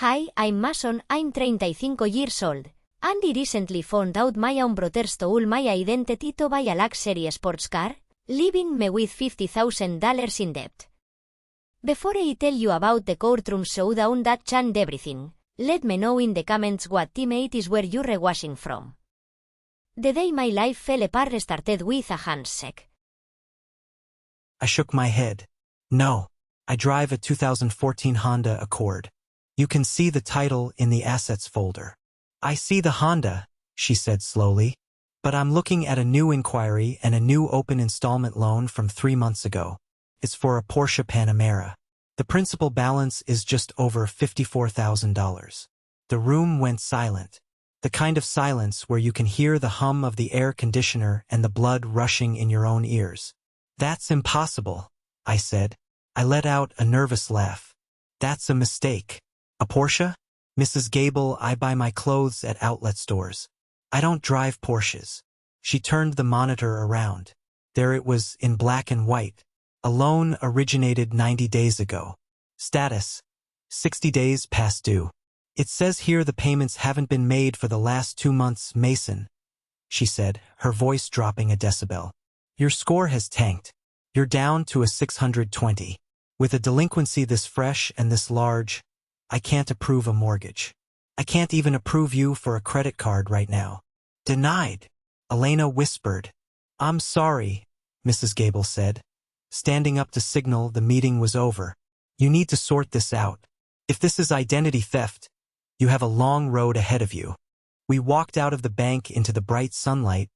Hi, I'm Mason, I'm 35 years old. Andy recently found out my own brother stole my identity to buy a luxury sports car, leaving me with $50,000 in debt. Before I tell you about the courtroom showdown that changed everything, let me know in the comments what team AITA were you rewashing from. The day my life fell apart started with a handshake. I shook my head. No, I drive a 2014 Honda Accord. You can see the title in the assets folder. I see the Honda, she said slowly, but I'm looking at a new inquiry and a new open installment loan from 3 months ago. It's for a Porsche Panamera. The principal balance is just over $54,000. The room went silent. The kind of silence where you can hear the hum of the air conditioner and the blood rushing in your own ears. That's impossible, I said. I let out a nervous laugh. That's a mistake. A Porsche? Mrs. Gable, I buy my clothes at outlet stores. I don't drive Porsches. She turned the monitor around. There it was in black and white. A loan originated 90 days ago. Status: 60 days past due. It says here the payments haven't been made for the last 2 months, Mason, she said, her voice dropping a decibel. Your score has tanked. You're down to a 620. With a delinquency this fresh and this large, I can't approve a mortgage. I can't even approve you for a credit card right now. Denied, Elena whispered. I'm sorry, Mrs. Gable said. Standing up to signal the meeting was over. You need to sort this out. If this is identity theft, you have a long road ahead of you. We walked out of the bank into the bright sunlight,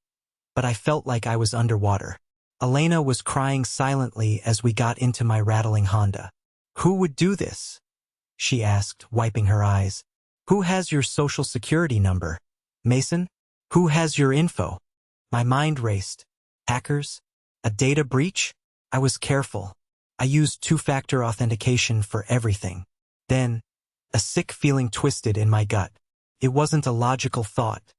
but I felt like I was underwater. Elena was crying silently as we got into my rattling Honda. Who would do this? She asked, wiping her eyes. Who has your social security number? Mason? Who has your info? My mind raced. Hackers? A data breach? I was careful. I used two-factor authentication for everything. Then, a sick feeling twisted in my gut. It wasn't a logical thought.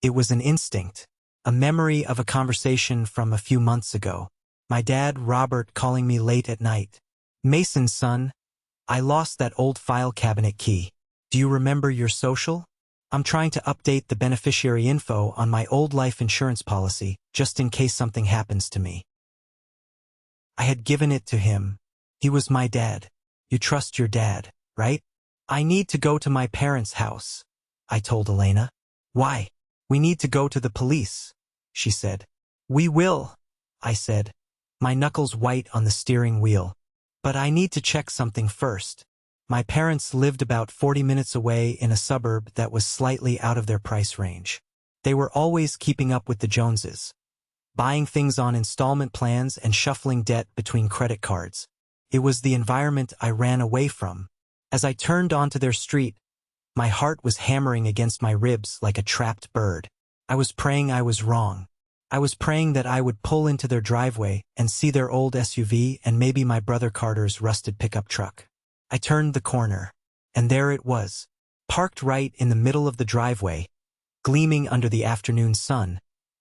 It was an instinct, a memory of a conversation from a few months ago. My dad, Robert, calling me late at night. Mason, son, I lost that old file cabinet key. Do you remember your social? I'm trying to update the beneficiary info on my old life insurance policy, just in case something happens to me. I had given it to him. He was my dad. You trust your dad, right? I need to go to my parents' house, I told Elena. Why? We need to go to the police, she said. We will, I said, my knuckles white on the steering wheel. But I need to check something first. My parents lived about 40 minutes away in a suburb that was slightly out of their price range. They were always keeping up with the Joneses, buying things on installment plans and shuffling debt between credit cards. It was the environment I ran away from. As I turned onto their street, my heart was hammering against my ribs like a trapped bird. I was praying I was wrong. I was praying that I would pull into their driveway and see their old SUV and maybe my brother Carter's rusted pickup truck. I turned the corner, and there it was, parked right in the middle of the driveway, gleaming under the afternoon sun,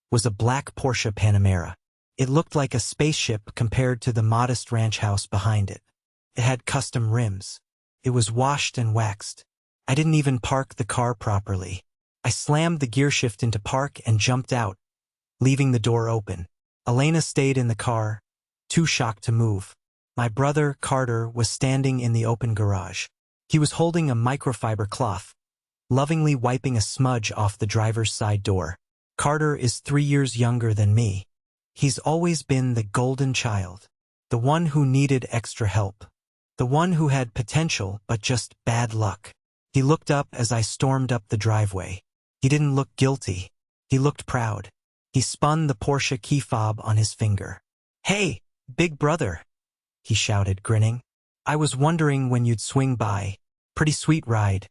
was a black Porsche Panamera. It looked like a spaceship compared to the modest ranch house behind it. It had custom rims. It was washed and waxed. I didn't even park the car properly. I slammed the gear shift into park and jumped out, leaving the door open. Elena stayed in the car, too shocked to move. My brother, Carter, was standing in the open garage. He was holding a microfiber cloth, lovingly wiping a smudge off the driver's side door. Carter is 3 years younger than me. He's always been the golden child, the one who needed extra help, the one who had potential but just bad luck. He looked up as I stormed up the driveway. He didn't look guilty. He looked proud. He spun the Porsche key fob on his finger. Hey, big brother, he shouted, grinning. I was wondering when you'd swing by. Pretty sweet ride.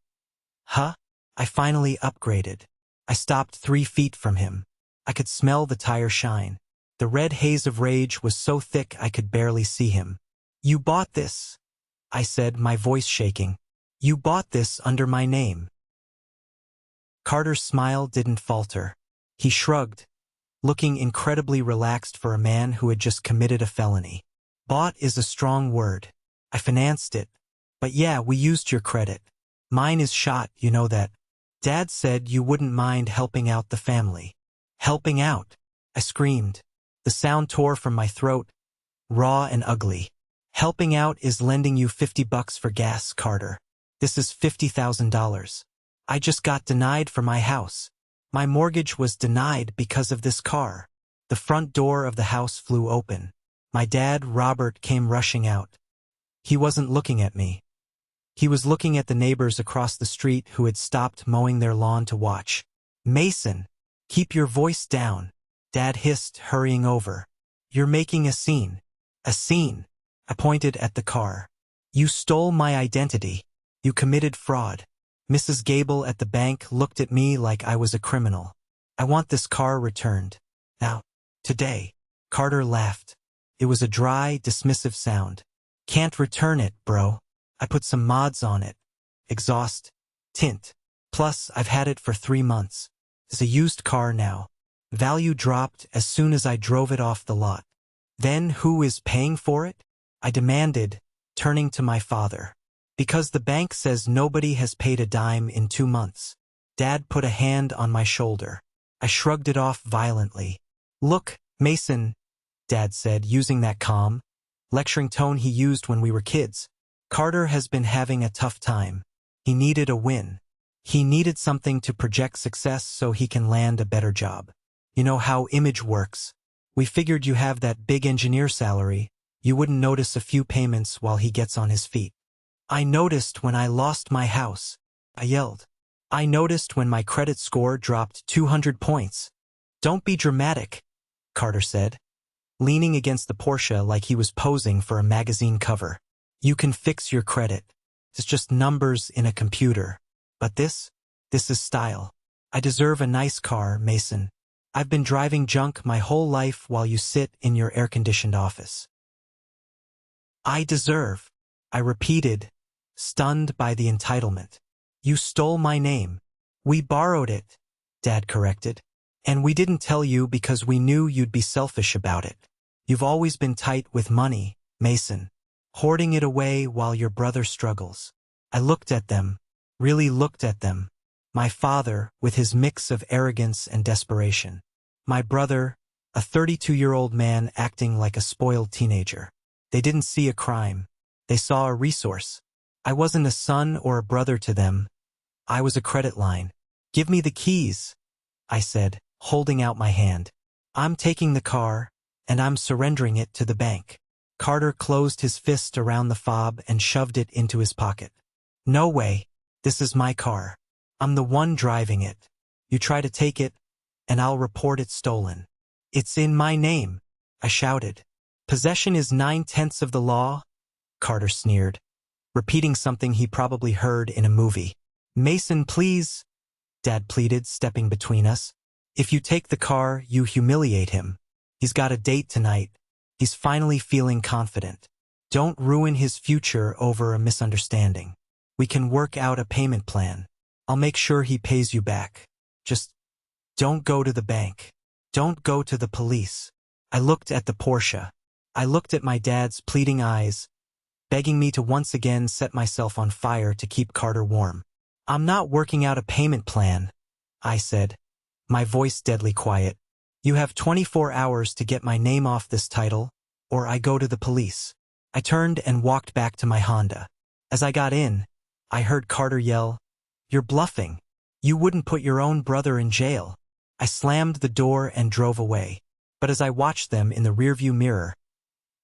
Huh? I finally upgraded. I stopped 3 feet from him. I could smell the tire shine. The red haze of rage was so thick I could barely see him. You bought this, I said, my voice shaking. You bought this under my name. Carter's smile didn't falter. He shrugged, looking incredibly relaxed for a man who had just committed a felony. Bought is a strong word. I financed it. But yeah, we used your credit. Mine is shot, you know that. Dad said you wouldn't mind helping out the family. Helping out? I screamed. The sound tore from my throat, raw and ugly. Helping out is lending you $50 for gas, Carter. This is $50,000. I just got denied for my house. My mortgage was denied because of this car. The front door of the house flew open. My dad, Robert, came rushing out. He wasn't looking at me. He was looking at the neighbors across the street who had stopped mowing their lawn to watch. Mason, keep your voice down, Dad hissed, hurrying over. You're making a scene. A scene. I pointed at the car. You stole my identity. You committed fraud. Mrs. Gable at the bank looked at me like I was a criminal. I want this car returned. Now, today. Carter laughed. It was a dry, dismissive sound. Can't return it, bro. I put some mods on it. Exhaust. Tint. Plus, I've had it for 3 months. It's a used car now. Value dropped as soon as I drove it off the lot. Then who is paying for it? I demanded, turning to my father. Because the bank says nobody has paid a dime in 2 months. Dad put a hand on my shoulder. I shrugged it off violently. Look, Mason, Dad said, using that calm, lecturing tone he used when we were kids. Carter has been having a tough time. He needed a win. He needed something to project success so he can land a better job. You know how image works. We figured you have that big engineer salary. You wouldn't notice a few payments while he gets on his feet. I noticed when I lost my house. I yelled. I noticed when my credit score dropped 200 points. Don't be dramatic, Carter said, leaning against the Porsche like he was posing for a magazine cover. You can fix your credit. It's just numbers in a computer. But this is style. I deserve a nice car, Mason. I've been driving junk my whole life while you sit in your air-conditioned office. I deserve, I repeated, stunned by the entitlement. You stole my name. We borrowed it, Dad corrected. And we didn't tell you because we knew you'd be selfish about it. You've always been tight with money, Mason, hoarding it away while your brother struggles. I looked at them, really looked at them. My father, with his mix of arrogance and desperation. My brother, a 32-year-old man acting like a spoiled teenager. They didn't see a crime. They saw a resource. I wasn't a son or a brother to them. I was a credit line. Give me the keys, I said, holding out my hand. I'm taking the car, and I'm surrendering it to the bank. Carter closed his fist around the fob and shoved it into his pocket. No way. This is my car. I'm the one driving it. You try to take it, and I'll report it stolen. It's in my name, I shouted. Possession is 9/10 of the law, Carter sneered, repeating something he probably heard in a movie. Mason, please, Dad pleaded, stepping between us. If you take the car, you humiliate him. He's got a date tonight. He's finally feeling confident. Don't ruin his future over a misunderstanding. We can work out a payment plan. I'll make sure he pays you back. Just don't go to the bank. Don't go to the police. I looked at the Porsche. I looked at my dad's pleading eyes, begging me to once again set myself on fire to keep Carter warm. I'm not working out a payment plan, I said, my voice deadly quiet. You have 24 hours to get my name off this title, or I go to the police. I turned and walked back to my Honda. As I got in, I heard Carter yell, You're bluffing. You wouldn't put your own brother in jail. I slammed the door and drove away. But as I watched them in the rearview mirror,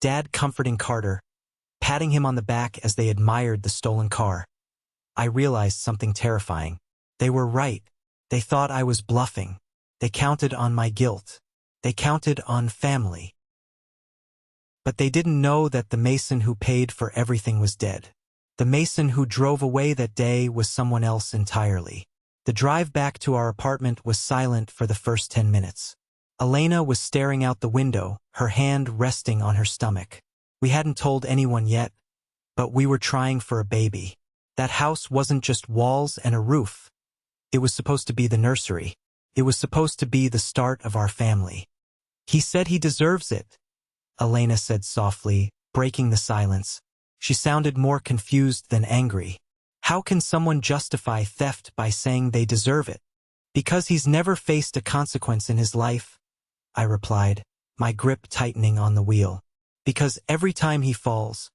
Dad comforting Carter, patting him on the back as they admired the stolen car, I realized something terrifying. They were right. They thought I was bluffing. They counted on my guilt. They counted on family. But they didn't know that the Mason who paid for everything was dead. The Mason who drove away that day was someone else entirely. The drive back to our apartment was silent for the first 10 minutes. Elena was staring out the window, her hand resting on her stomach. We hadn't told anyone yet, but we were trying for a baby. That house wasn't just walls and a roof. It was supposed to be the nursery. It was supposed to be the start of our family. He said he deserves it, Elena said softly, breaking the silence. She sounded more confused than angry. How can someone justify theft by saying they deserve it? Because he's never faced a consequence in his life, I replied, my grip tightening on the wheel. Because every time he falls,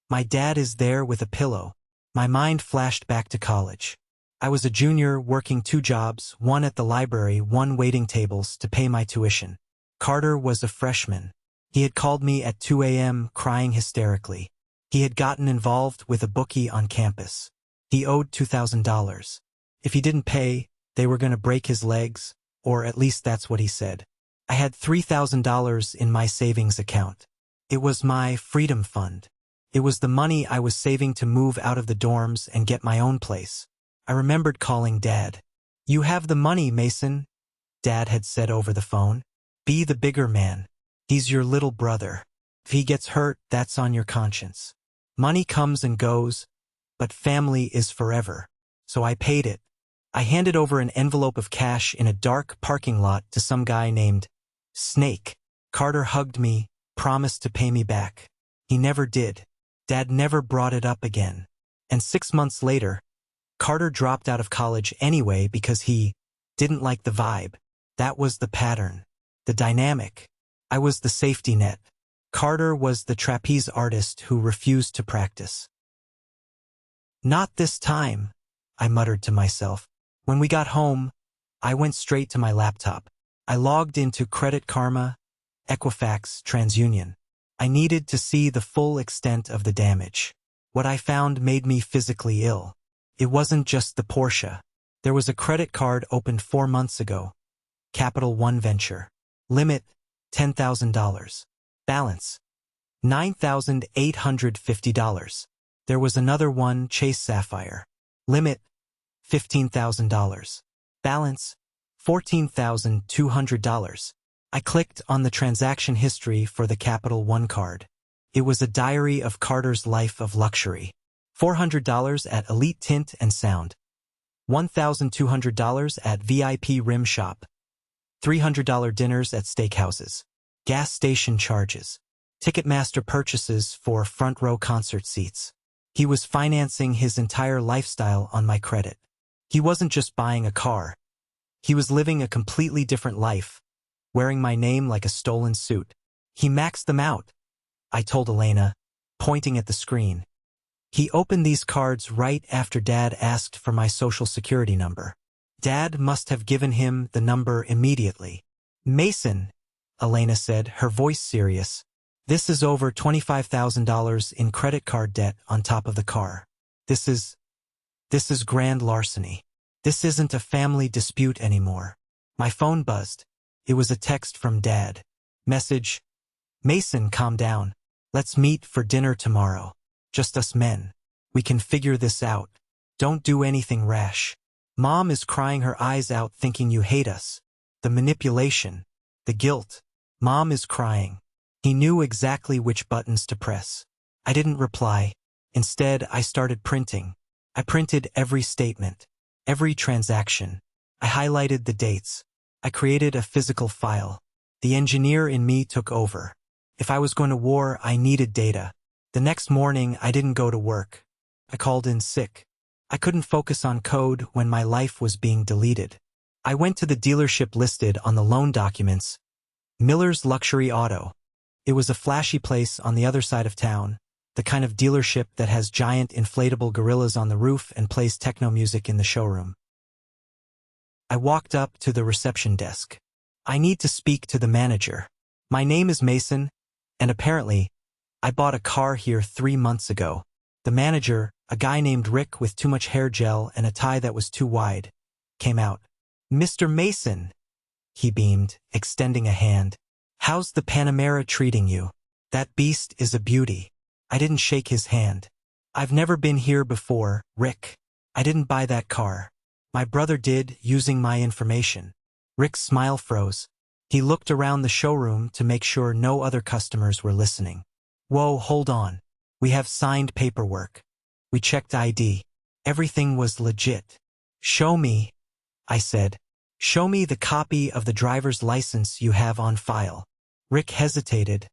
my dad is there with a pillow. My mind flashed back to college. I was a junior working 2 jobs, one at the library, one waiting tables to pay my tuition. Carter was a freshman. He had called me at 2 a.m. crying hysterically. He had gotten involved with a bookie on campus. He owed $2,000. If he didn't pay, they were going to break his legs, or at least that's what he said. I had $3,000 in my savings account. It was my freedom fund. It was the money I was saving to move out of the dorms and get my own place. I remembered calling Dad. "You have the money, Mason," Dad had said over the phone. "Be the bigger man. He's your little brother. If he gets hurt, that's on your conscience. Money comes and goes, but family is forever." So I paid it. I handed over an envelope of cash in a dark parking lot to some guy named Snake. Carter hugged me, promised to pay me back. He never did. Dad never brought it up again. And 6 months later, Carter dropped out of college anyway because he didn't like the vibe. That was the pattern, the dynamic. I was the safety net. Carter was the trapeze artist who refused to practice. "Not this time," I muttered to myself. When we got home, I went straight to my laptop. I logged into Credit Karma, Equifax, TransUnion. I needed to see the full extent of the damage. What I found made me physically ill. It wasn't just the Porsche. There was a credit card opened 4 months ago. Capital One Venture. Limit, $10,000. Balance, $9,850. There was another one, Chase Sapphire. Limit, $15,000. Balance, $14,200. I clicked on the transaction history for the Capital One card. It was a diary of Carter's life of luxury. $400 at Elite Tint and Sound. $1,200 at VIP Rim Shop. $300 dinners at steakhouses. Gas station charges. Ticketmaster purchases for front row concert seats. He was financing his entire lifestyle on my credit. He wasn't just buying a car. He was living a completely different life, wearing my name like a stolen suit. He maxed them out, I told Elena, pointing at the screen. He opened these cards right after Dad asked for my social security number. Dad must have given him the number immediately. "Mason," Elena said, her voice serious, "this is over $25,000 in credit card debt on top of the car. This is grand larceny. This isn't a family dispute anymore." My phone buzzed. It was a text from Dad. Message: "Mason, calm down. Let's meet for dinner tomorrow. Just us men. We can figure this out. Don't do anything rash. Mom is crying her eyes out thinking you hate us. The manipulation. The guilt. Mom is crying." He knew exactly which buttons to press. I didn't reply. Instead, I started printing. I printed every statement, every transaction. I highlighted the dates. I created a physical file. The engineer in me took over. If I was going to war, I needed data. The next morning, I didn't go to work. I called in sick. I couldn't focus on code when my life was being deleted. I went to the dealership listed on the loan documents, Miller's Luxury Auto. It was a flashy place on the other side of town, the kind of dealership that has giant inflatable gorillas on the roof and plays techno music in the showroom. I walked up to the reception desk. "I need to speak to the manager. My name is Mason, and apparently, I bought a car here 3 months ago." The manager, a guy named Rick with too much hair gel and a tie that was too wide, came out. "Mr. Mason," he beamed, extending a hand. "How's the Panamera treating you? That beast is a beauty." I didn't shake his hand. "I've never been here before, Rick. I didn't buy that car. My brother did, using my information." Rick's smile froze. He looked around the showroom to make sure no other customers were listening. "Whoa, hold on. We have signed paperwork. We checked ID. Everything was legit." "Show me," I said. "Show me the copy of the driver's license you have on file." Rick hesitated,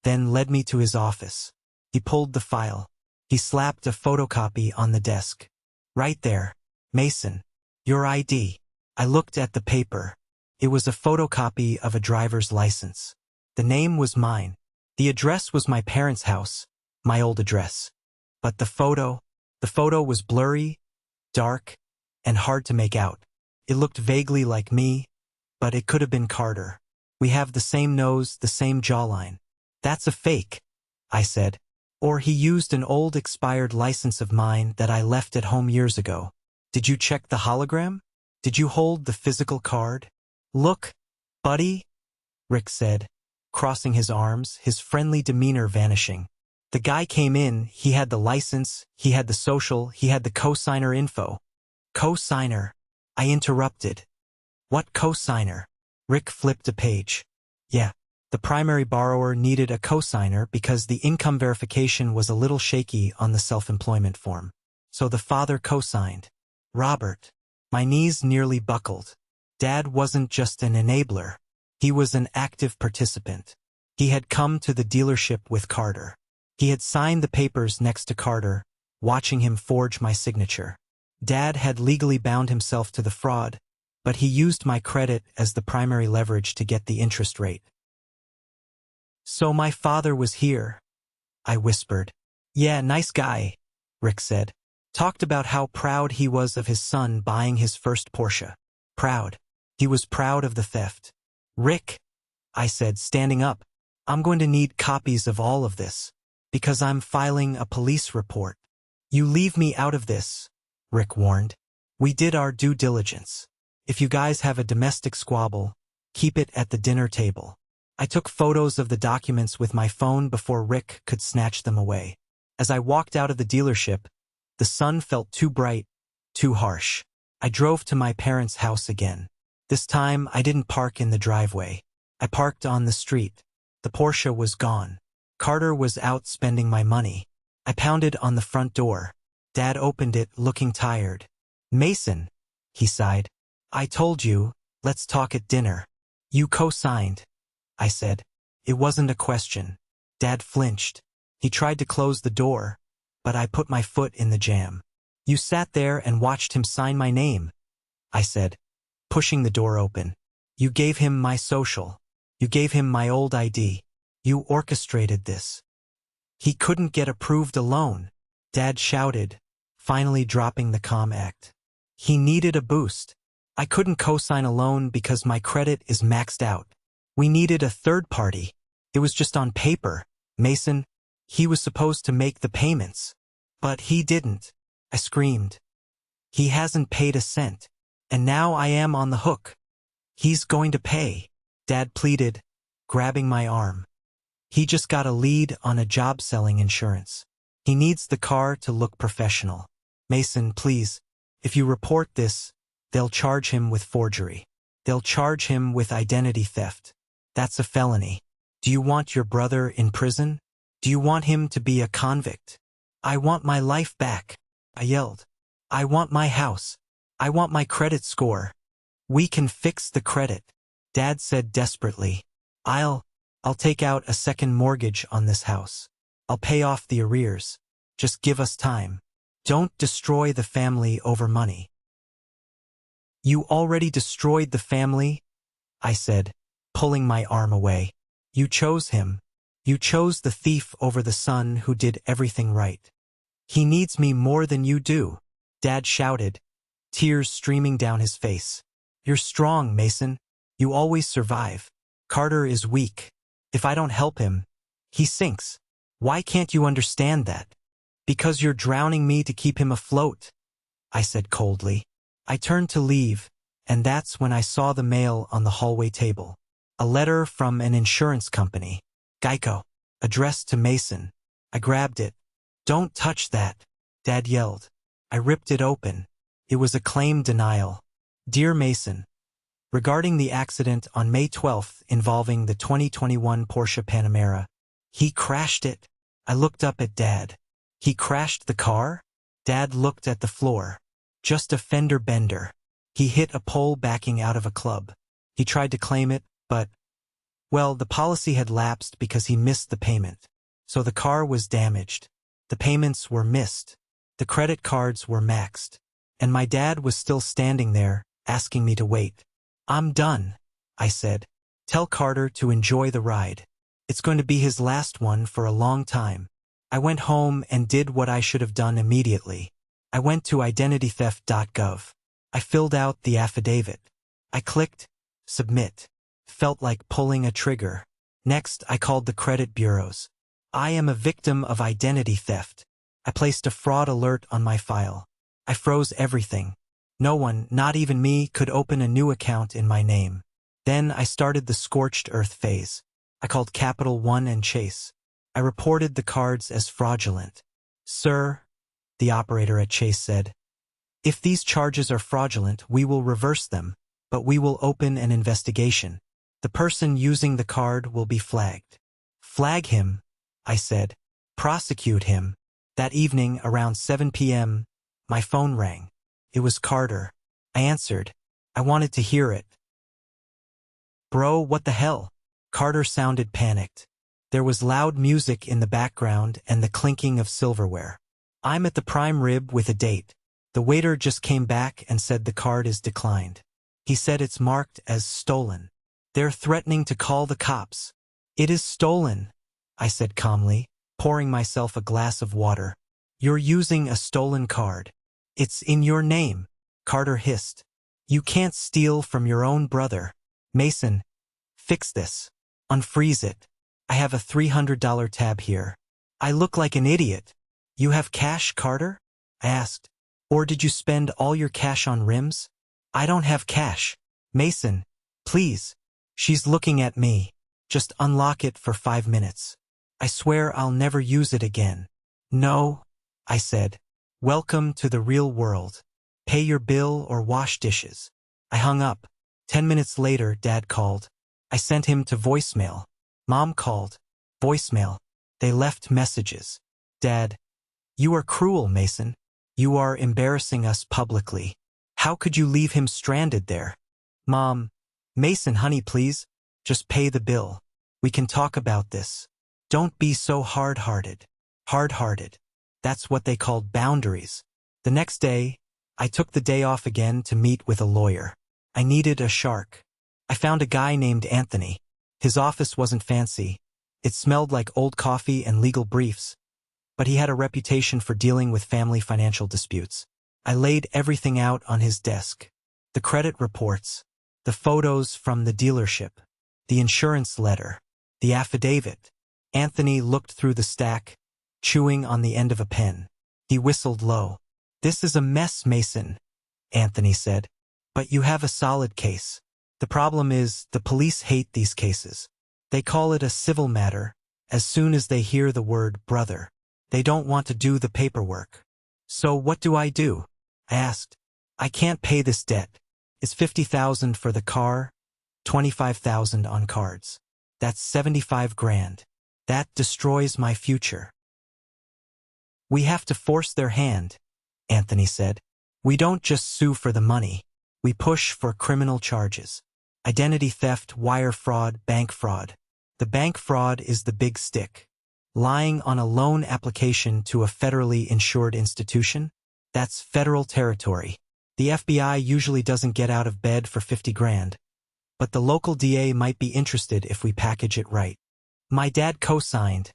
then led me to his office. He pulled the file. He slapped a photocopy on the desk. Right there. Mason. Your ID. I looked at the paper. It was a photocopy of a driver's license. The name was mine. The address was my parents' house, my old address. But the photo was blurry, dark, and hard to make out. It looked vaguely like me, but it could have been Carter. We have the same nose, the same jawline. That's a fake, I said. Or he used an old expired license of mine that I left at home years ago. Did you check the hologram? Did you hold the physical card? Look, buddy, Rick said, crossing his arms, his friendly demeanor vanishing. The guy came in, he had the license, he had the social, he had the cosigner info. Cosigner, I interrupted. What cosigner? Rick flipped a page. Yeah, the primary borrower needed a cosigner because the income verification was a little shaky on the self-employment form. So the father cosigned. Robert. My knees nearly buckled. Dad wasn't just an enabler. He was an active participant. He had come to the dealership with Carter. He had signed the papers next to Carter, watching him forge my signature. Dad had legally bound himself to the fraud, but he used my credit as the primary leverage to get the interest rate. So my father was here, I whispered. Yeah, nice guy, Rick said. Talked about how proud he was of his son buying his first Porsche. Proud. He was proud of the theft. Rick, I said, standing up, I'm going to need copies of all of this, because I'm filing a police report. You leave me out of this, Rick warned. We did our due diligence. If you guys have a domestic squabble, keep it at the dinner table. I took photos of the documents with my phone before Rick could snatch them away. As I walked out of the dealership, the sun felt too bright, too harsh. I drove to my parents' house again. This time, I didn't park in the driveway. I parked on the street. The Porsche was gone. Carter was out spending my money. I pounded on the front door. Dad opened it, looking tired. Mason, he sighed. I told you, let's talk at dinner. You co-signed, I said. It wasn't a question. Dad flinched. He tried to close the door, but I put my foot in the jam. You sat there and watched him sign my name, I said, pushing the door open. You gave him my social. You gave him my old ID. You orchestrated this. He couldn't get approved alone, Dad shouted, finally dropping the calm act. He needed a boost. I couldn't co-sign alone because my credit is maxed out. We needed a third party. It was just on paper. Mason, he was supposed to make the payments. But he didn't. I screamed. He hasn't paid a cent. And now I am on the hook. He's going to pay, Dad pleaded, grabbing my arm. He just got a lead on a job selling insurance. He needs the car to look professional. Mason, please, if you report this, they'll charge him with forgery. They'll charge him with identity theft. That's a felony. Do you want your brother in prison? Do you want him to be a convict? I want my life back, I yelled. I want my house. I want my credit score. We can fix the credit, Dad said desperately. I'll take out a second mortgage on this house. I'll pay off the arrears. Just give us time. Don't destroy the family over money. You already destroyed the family, I said, pulling my arm away. You chose him. You chose the thief over the son who did everything right. He needs me more than you do, Dad shouted, tears streaming down his face. You're strong, Mason. You always survive. Carter is weak. If I don't help him, he sinks. Why can't you understand that? Because you're drowning me to keep him afloat, I said coldly. I turned to leave, and that's when I saw the mail on the hallway table. A letter from an insurance company. Geico. Addressed to Mason. I grabbed it. Don't touch that, Dad yelled. I ripped it open. It was a claim denial. Dear Mason, regarding the accident on May 12th involving the 2021 Porsche Panamera, he crashed it. I looked up at Dad. He crashed the car? Dad looked at the floor. Just a fender bender. He hit a pole backing out of a club. He tried to claim it, but, well, the policy had lapsed because he missed the payment. So the car was damaged. The payments were missed. The credit cards were maxed. and my dad was still standing there, asking me to wait. "I'm done," I said. "Tell Carter to enjoy the ride. It's going to be his last one for a long time." I went home and did what I should have done immediately. I went to identitytheft.gov. I filled out the affidavit. I clicked submit. Felt like pulling a trigger. Next, I called the credit bureaus. "I am a victim of identity theft. I placed a fraud alert on my file. I froze everything. No one, not even me, could open a new account in my name." Then I started the scorched earth phase. I called Capital One and Chase. I reported the cards as fraudulent. "Sir," the operator at Chase said, "if these charges are fraudulent, we will reverse them, but we will open an investigation. The person using the card will be flagged." "Flag him," I said. "Prosecute him." That evening, around 7 p.m., my phone rang. It was Carter. I answered. I wanted to hear it. "Bro, what the hell?" Carter sounded panicked. There was loud music in the background and the clinking of silverware. "I'm at the prime rib with a date. The waiter just came back and said the card is declined. He said it's marked as stolen. They're threatening to call the cops." "It is stolen," I said calmly, pouring myself a glass of water. "You're using a stolen card. It's in your name," Carter hissed. "You can't steal from your own brother. Mason, fix this. Unfreeze it. I have a $300 tab here." I look like an idiot. "You have cash, Carter?" I asked. "Or did you spend all your cash on rims?" "I don't have cash. Mason, please." "She's looking at me. Just unlock it for 5 minutes. I swear I'll never use it again." "No," I said. "Welcome to the real world. Pay your bill or wash dishes." I hung up. 10 minutes later, Dad called. I sent him to voicemail. Mom called. Voicemail. They left messages. "Dad, you are cruel, Mason. You are embarrassing us publicly. How could you leave him stranded there?" "Mom, Mason, honey, please. Just pay the bill. We can talk about this. Don't be so hard-hearted." Hard-hearted. That's what they called boundaries. The next day, I took the day off again to meet with a lawyer. I needed a shark. I found a guy named Anthony. His office wasn't fancy. It smelled like old coffee and legal briefs, but he had a reputation for dealing with family financial disputes. I laid everything out on his desk. The credit reports, the photos from the dealership, the insurance letter, the affidavit. Anthony looked through the stack, chewing on the end of a pen. He whistled low. "This is a mess, Mason," Anthony said. "But you have a solid case. The problem is, the police hate these cases. They call it a civil matter as soon as they hear the word brother. They don't want to do the paperwork." "So what do I do?" I asked. "I can't pay this debt. It's $50,000 for the car, $25,000 on cards. That's 75 grand. That destroys my future." "We have to force their hand," Anthony said. "We don't just sue for the money. We push for criminal charges. Identity theft, wire fraud, bank fraud. The bank fraud is the big stick. Lying on a loan application to a federally insured institution? That's federal territory. The FBI usually doesn't get out of bed for 50 grand. But the local DA might be interested if we package it right." "My dad co-signed,"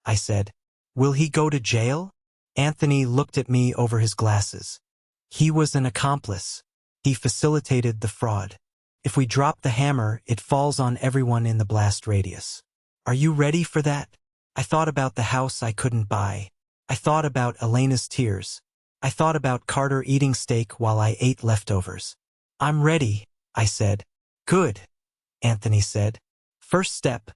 I said. "Will he go to jail?" Anthony looked at me over his glasses. "He was an accomplice. He facilitated the fraud. If we drop the hammer, it falls on everyone in the blast radius. Are you ready for that?" I thought about the house I couldn't buy. I thought about Elena's tears. I thought about Carter eating steak while I ate leftovers. "I'm ready," I said. "Good," Anthony said. "First step.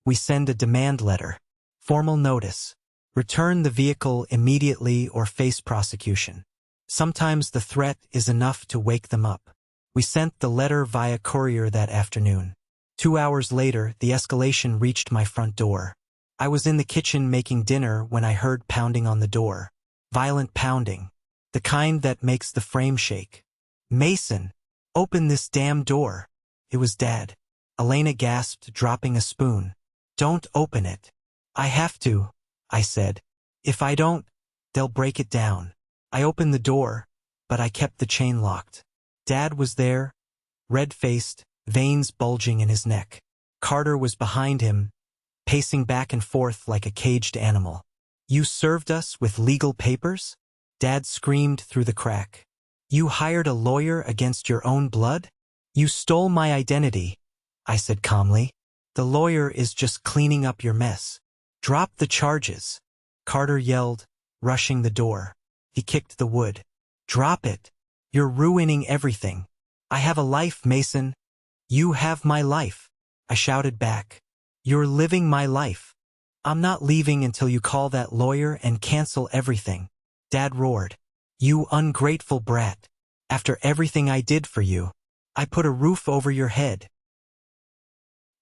We send a demand letter. Formal notice. Return the vehicle immediately or face prosecution. Sometimes the threat is enough to wake them up." We sent the letter via courier that afternoon. 2 hours later, the escalation reached my front door. I was in the kitchen making dinner when I heard pounding on the door. Violent pounding. The kind that makes the frame shake. "Mason, open this damn door." It was Dad. Elena gasped, dropping a spoon. "Don't open it." "I have to," I said. "If I don't, they'll break it down." I opened the door. but I kept the chain locked. Dad was there, red-faced, veins bulging in his neck. Carter was behind him, pacing back and forth like a caged animal. "You served us with legal papers?" Dad screamed through the crack. "You hired a lawyer against your own blood? You stole my identity," I said calmly. "The lawyer is just cleaning up your mess. Drop the charges," Carter yelled, rushing the door. He kicked the wood. "Drop it. You're ruining everything. I have a life, Mason." "You have my life," I shouted back. "You're living my life. I'm not leaving until you call that lawyer and cancel everything." Dad roared. "You ungrateful brat. After everything I did for you, I put a roof over your head.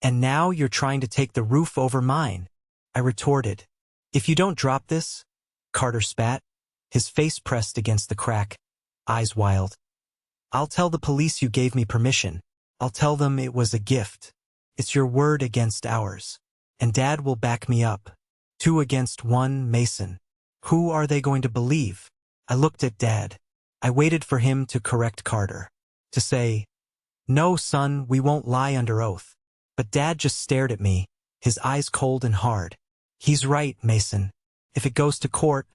And now you're trying to take the roof over mine," I retorted. "If you don't drop this," Carter spat, his face pressed against the crack, eyes wild, "I'll tell the police you gave me permission. I'll tell them it was a gift. It's your word against ours. And Dad will back me up. 2 against 1, Mason. Who are they going to believe?" I looked at Dad. I waited for him to correct Carter, to say, "No, son, we won't lie under oath." But Dad just stared at me, his eyes cold and hard. "He's right, Mason. If it goes to court,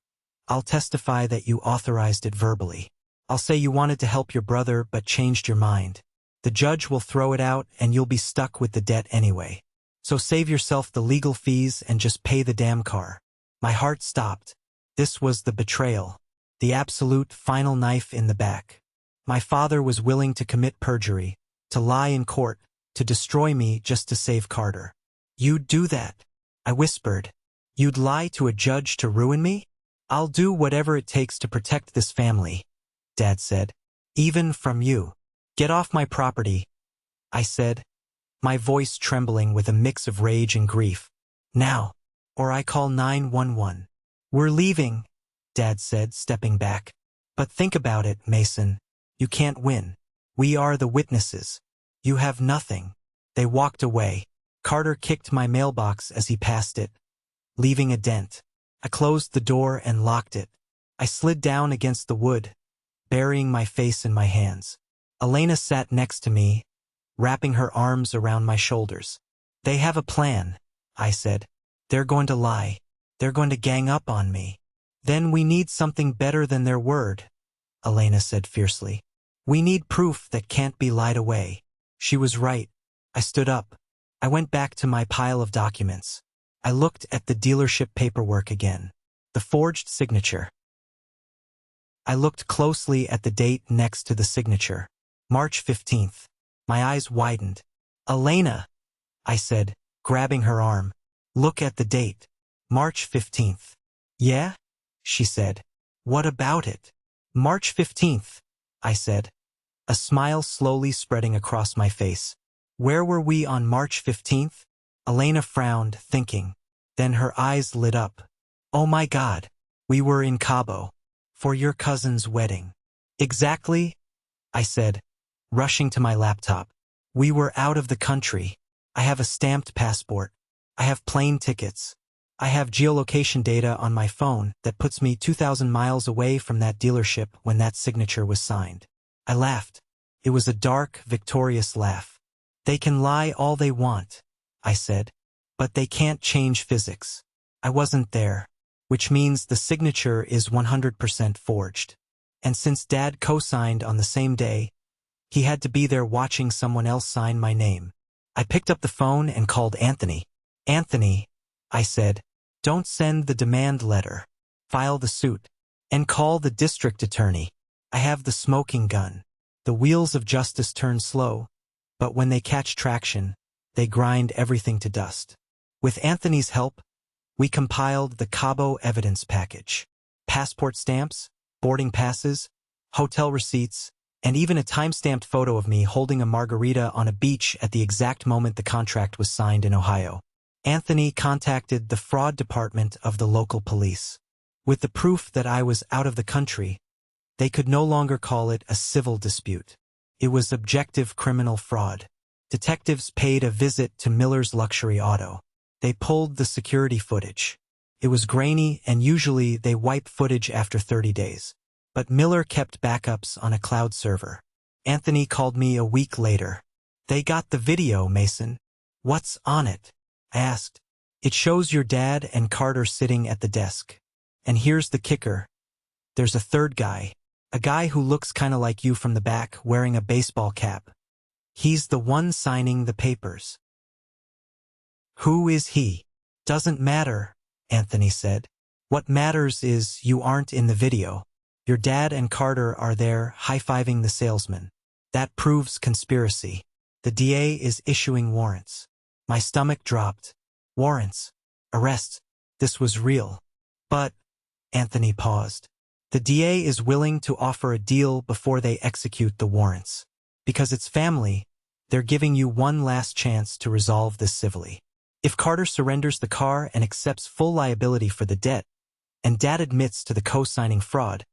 I'll testify that you authorized it verbally. I'll say you wanted to help your brother but changed your mind. The judge will throw it out and you'll be stuck with the debt anyway. So save yourself the legal fees and just pay the damn car." My heart stopped. This was the betrayal, the absolute final knife in the back. My father was willing to commit perjury, to lie in court, to destroy me just to save Carter. "You'd do that," I whispered. "You'd lie to a judge to ruin me?" "I'll do whatever it takes to protect this family," Dad said. "Even from you." "Get off my property," I said, my voice trembling with a mix of rage and grief. "Now, or I call 911. "We're leaving," Dad said, stepping back. "But think about it, Mason. You can't win. We are the witnesses. You have nothing." They walked away. Carter kicked my mailbox as he passed it, leaving a dent. I closed the door and locked it. I slid down against the wood, burying my face in my hands. Elena sat next to me, wrapping her arms around my shoulders. "They have a plan," I said. "They're going to lie. They're going to gang up on me." "Then we need something better than their word," Elena said fiercely. "We need proof that can't be lied away." She was right. I stood up. I went back to my pile of documents. I looked at the dealership paperwork again. The forged signature. I looked closely at the date next to the signature. March 15th. My eyes widened. "Elena," I said, grabbing her arm. "Look at the date. March 15th. "Yeah?" she said. "What about it?" "March 15th, I said, a smile slowly spreading across my face. "Where were we on March 15th? Elena frowned, thinking. Then her eyes lit up. "Oh my God. We were in Cabo. For your cousin's wedding." "Exactly," I said, rushing to my laptop. "We were out of the country. I have a stamped passport. I have plane tickets. I have geolocation data on my phone that puts me 2,000 miles away from that dealership when that signature was signed." I laughed. It was a dark, victorious laugh. "They can lie all they want," I said, "but they can't change physics. I wasn't there, which means the signature is 100% forged. And since Dad co-signed on the same day, he had to be there watching someone else sign my name." I picked up the phone and called Anthony. "Anthony," I said, "don't send the demand letter. File the suit. And call the district attorney. I have the smoking gun." The wheels of justice turn slow, but when they catch traction, they grind everything to dust. With Anthony's help, we compiled the Cabo evidence package. Passport stamps, boarding passes, hotel receipts, and even a time-stamped photo of me holding a margarita on a beach at the exact moment the contract was signed in Ohio. Anthony contacted the fraud department of the local police. With the proof that I was out of the country, they could no longer call it a civil dispute. It was objective criminal fraud. Detectives paid a visit to Miller's luxury auto. They pulled the security footage. It was grainy, and usually they wipe footage after 30 days. but Miller kept backups on a cloud server. Anthony called me a week later. They got the video, Mason. What's on it? I asked. It shows your dad and Carter sitting at the desk. And here's the kicker. There's a third guy. A guy who looks kinda like you from the back, wearing a baseball cap. He's the one signing the papers. Who is he? Doesn't matter, Anthony said. What matters is you aren't in the video. Your dad and Carter are there high-fiving the salesman. That proves conspiracy. The DA is issuing warrants. My stomach dropped. Warrants. Arrests. This was real. But, Anthony paused. The DA is willing to offer a deal before they execute the warrants. Because it's family, they're giving you one last chance to resolve this civilly. If Carter surrenders the car and accepts full liability for the debt, and Dad admits to the co-signing fraud,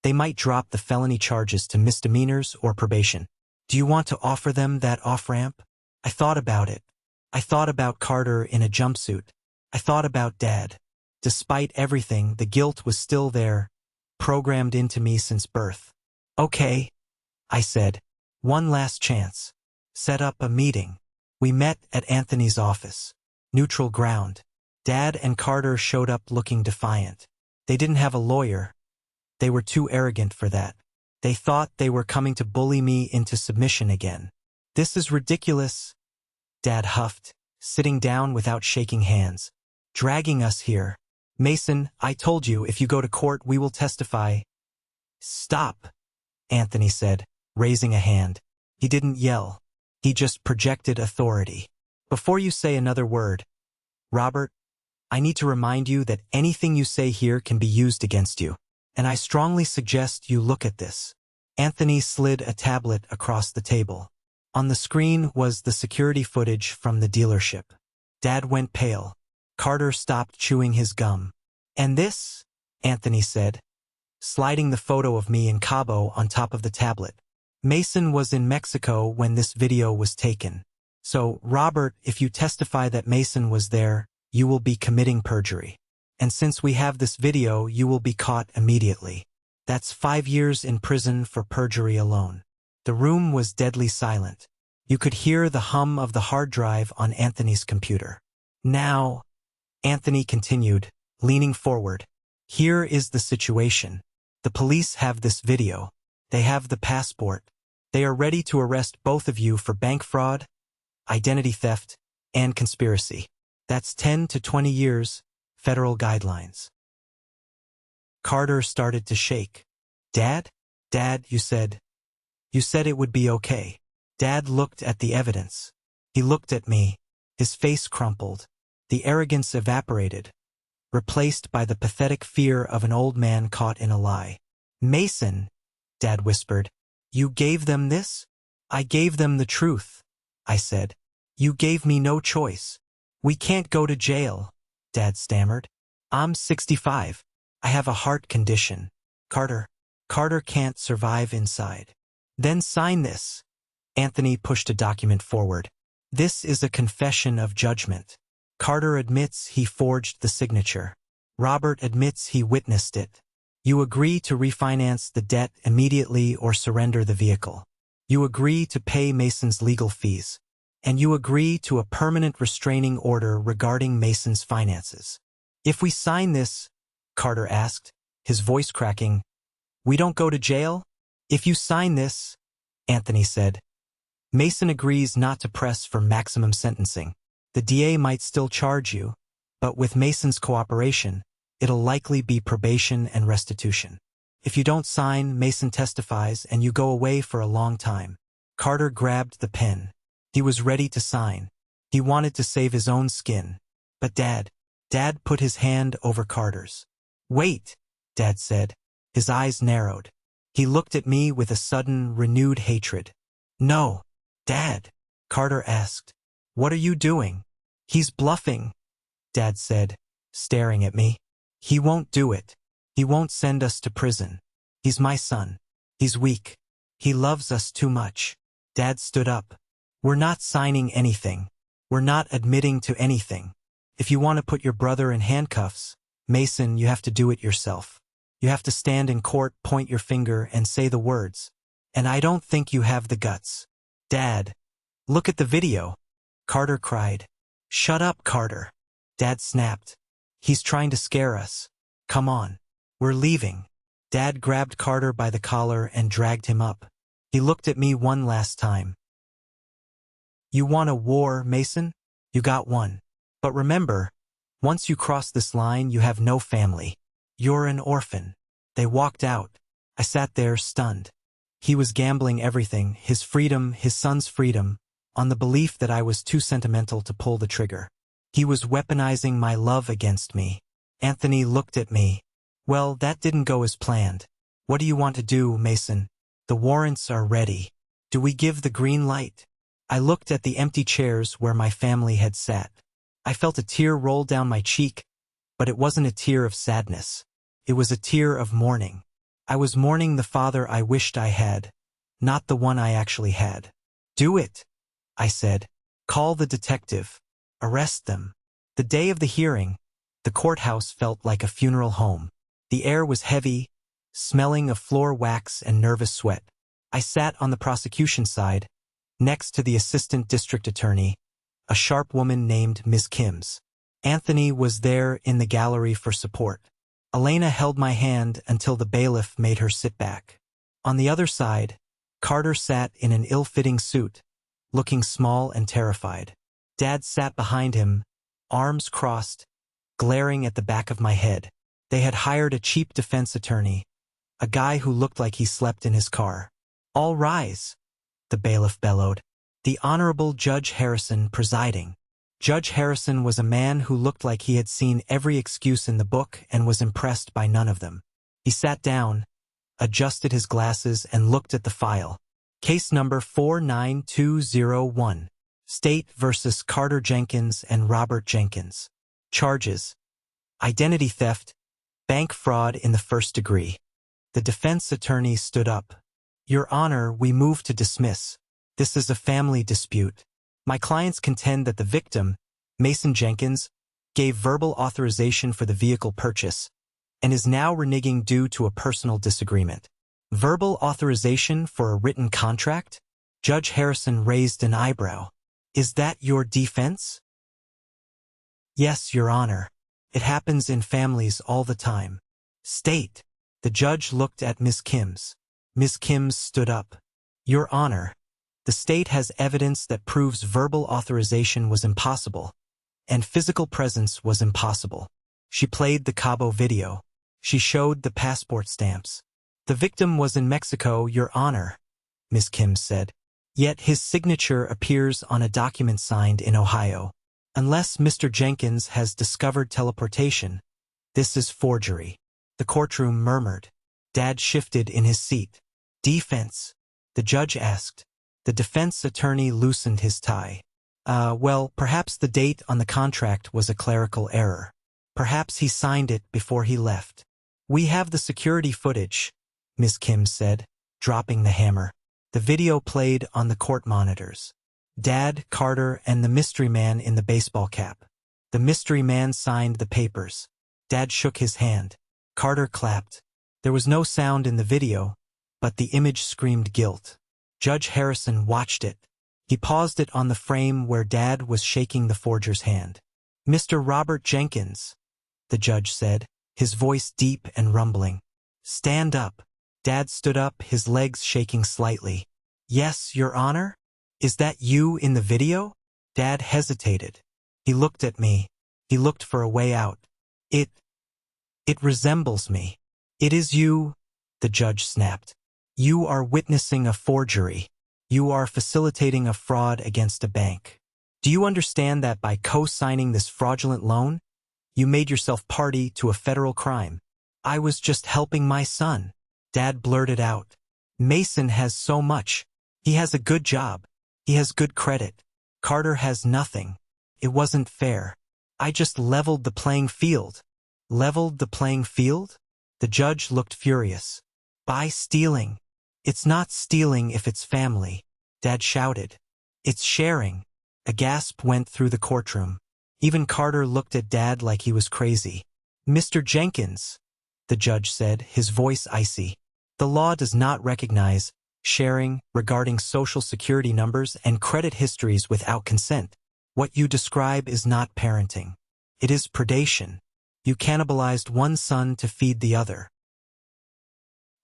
they might drop the felony charges to misdemeanors or probation. Do you want to offer them that off-ramp? I thought about it. I thought about Carter in a jumpsuit. I thought about Dad. Despite everything, the guilt was still there, programmed into me since birth. Okay, I said. One last chance. Set up a meeting. We met at Anthony's office. Neutral ground. Dad and Carter showed up looking defiant. They didn't have a lawyer. They were too arrogant for that. They thought they were coming to bully me into submission again. This is ridiculous, Dad huffed, sitting down without shaking hands. Dragging us here. Mason, I told you if you go to court we will testify. Stop, Anthony said, raising a hand. He didn't yell. He just projected authority. Before you say another word, Robert, I need to remind you that anything you say here can be used against you. And I strongly suggest you look at this. Anthony slid a tablet across the table. On the screen was the security footage from the dealership. Dad went pale. Carter stopped chewing his gum. And this? Anthony said, sliding the photo of me in Cabo on top of the tablet. Mason was in Mexico when this video was taken. So, Robert, if you testify that Mason was there, you will be committing perjury. And since we have this video, you will be caught immediately. That's 5 years in prison for perjury alone. The room was deadly silent. You could hear the hum of the hard drive on Anthony's computer. Now, Anthony continued, leaning forward. Here is the situation. The police have this video. They have the passport. They are ready to arrest both of you for bank fraud, identity theft, and conspiracy. That's 10 to 20 years, federal guidelines. Carter started to shake. Dad, you said it would be okay. Dad looked at the evidence. He looked at me. His face crumpled. The arrogance evaporated, replaced by the pathetic fear of an old man caught in a lie. Mason, Dad whispered, you gave them this? I gave them the truth, I said. You gave me no choice. We can't go to jail, Dad stammered. I'm 65. I have a heart condition. Carter can't survive inside. Then sign this. Anthony pushed a document forward. This is a confession of judgment. Carter admits he forged the signature. Robert admits he witnessed it. You agree to refinance the debt immediately or surrender the vehicle. You agree to pay Mason's legal fees. And you agree to a permanent restraining order regarding Mason's finances. If we sign this, Carter asked, his voice cracking, we don't go to jail? If you sign this, Anthony said. Mason agrees not to press for maximum sentencing. The DA might still charge you, but with Mason's cooperation, it'll likely be probation and restitution. If you don't sign, Mason testifies and you go away for a long time. Carter grabbed the pen. He was ready to sign. He wanted to save his own skin. But Dad put his hand over Carter's. Wait, Dad said. His eyes narrowed. He looked at me with a sudden, renewed hatred. No, Dad, Carter asked. What are you doing? He's bluffing, Dad said, staring at me. He won't do it. He won't send us to prison. He's my son. He's weak. He loves us too much. Dad stood up. We're not signing anything. We're not admitting to anything. If you want to put your brother in handcuffs, Mason, you have to do it yourself. You have to stand in court, point your finger, and say the words. And I don't think you have the guts. Dad, look at the video. Carter cried. Shut up, Carter. Dad snapped. He's trying to scare us. Come on. We're leaving. Dad grabbed Carter by the collar and dragged him up. He looked at me one last time. You want a war, Mason? You got one. But remember, once you cross this line, you have no family. You're an orphan. They walked out. I sat there stunned. He was gambling everything, his freedom, his son's freedom, on the belief that I was too sentimental to pull the trigger. He was weaponizing my love against me. Anthony looked at me. Well, that didn't go as planned. What do you want to do, Mason? The warrants are ready. Do we give the green light? I looked at the empty chairs where my family had sat. I felt a tear roll down my cheek, but it wasn't a tear of sadness. It was a tear of mourning. I was mourning the father I wished I had, not the one I actually had. Do it, I said. Call the detective. Arrest them. The day of the hearing, the courthouse felt like a funeral home. The air was heavy, smelling of floor wax and nervous sweat. I sat on the prosecution side, next to the assistant district attorney, a sharp woman named Ms. Kimms. Anthony was there in the gallery for support. Elena held my hand until the bailiff made her sit back. On the other side, Carter sat in an ill-fitting suit, looking small and terrified. Dad sat behind him, arms crossed, glaring at the back of my head. They had hired a cheap defense attorney, a guy who looked like he slept in his car. All rise, the bailiff bellowed. The Honorable Judge Harrison presiding. Judge Harrison was a man who looked like he had seen every excuse in the book and was impressed by none of them. He sat down, adjusted his glasses, and looked at the file. Case number 49201. State versus Carter Jenkins and Robert Jenkins. Charges: identity theft, bank fraud in the first degree. The defense attorney stood up. Your Honor, we move to dismiss. This is a family dispute. My clients contend that the victim, Mason Jenkins, gave verbal authorization for the vehicle purchase and is now reneging due to a personal disagreement. Verbal authorization for a written contract? Judge Harrison raised an eyebrow. Is that your defense? Yes, Your Honor. It happens in families all the time. State. The judge looked at Ms. Kimms. Ms. Kimms stood up. Your Honor, the state has evidence that proves verbal authorization was impossible, and physical presence was impossible. She played the Cabo video. She showed the passport stamps. The victim was in Mexico, Your Honor, Ms. Kimms said. Yet his signature appears on a document signed in Ohio. Unless Mr. Jenkins has discovered teleportation, this is forgery. The courtroom murmured. Dad shifted in his seat. Defense? The judge asked. The defense attorney loosened his tie. Well, perhaps the date on the contract was a clerical error. Perhaps he signed it before he left. We have the security footage, Ms. Kim said, dropping the hammer. The video played on the court monitors. Dad, Carter, and the mystery man in the baseball cap. The mystery man signed the papers. Dad shook his hand. Carter clapped. There was no sound in the video, but the image screamed guilt. Judge Harrison watched it. He paused it on the frame where Dad was shaking the forger's hand. Mr. Robert Jenkins, the judge said, his voice deep and rumbling. Stand up. Dad stood up, his legs shaking slightly. Yes, Your Honor? Is that you in the video? Dad hesitated. He looked at me. He looked for a way out. It resembles me. It is you, the judge snapped. You are witnessing a forgery. You are facilitating a fraud against a bank. Do you understand that by co-signing this fraudulent loan, you made yourself party to a federal crime? I was just helping my son. Dad blurted out. Mason has so much. He has a good job. He has good credit. Carter has nothing. It wasn't fair. I just leveled the playing field. Leveled the playing field? The judge looked furious. By stealing. It's not stealing if it's family, Dad shouted. It's sharing. A gasp went through the courtroom. Even Carter looked at Dad like he was crazy. Mr. Jenkins, the judge said, his voice icy. The law does not recognize sharing regarding social security numbers and credit histories without consent. What you describe is not parenting. It is predation. You cannibalized one son to feed the other.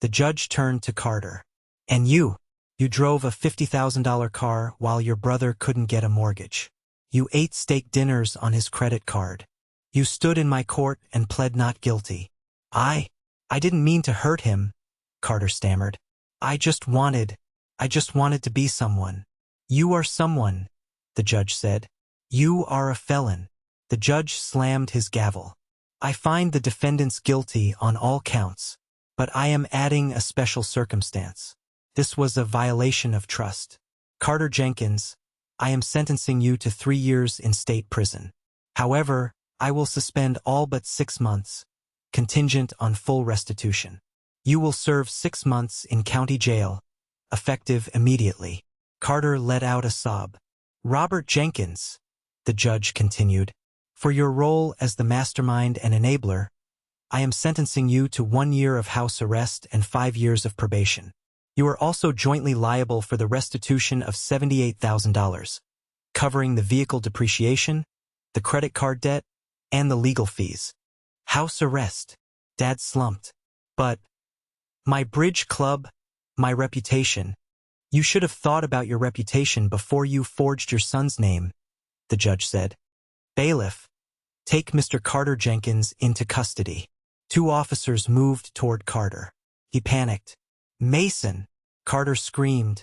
The judge turned to Carter. And you drove a $50,000 car while your brother couldn't get a mortgage. You ate steak dinners on his credit card. You stood in my court and pled not guilty. I didn't mean to hurt him, Carter stammered. I just wanted to be someone. You are someone, the judge said. You are a felon. The judge slammed his gavel. I find the defendants guilty on all counts, but I am adding a special circumstance. This was a violation of trust. Carter Jenkins, I am sentencing you to 3 years in state prison. However, I will suspend all but 6 months, contingent on full restitution. You will serve 6 months in county jail, effective immediately. Carter let out a sob. Robert Jenkins, the judge continued, for your role as the mastermind and enabler, I am sentencing you to 1 year of house arrest and 5 years of probation. You are also jointly liable for the restitution of $78,000, covering the vehicle depreciation, the credit card debt, and the legal fees. House arrest. Dad slumped. But my bridge club, my reputation. You should have thought about your reputation before you forged your son's name, the judge said. Bailiff, take Mr. Carter Jenkins into custody. 2 officers moved toward Carter. He panicked. Mason, Carter screamed,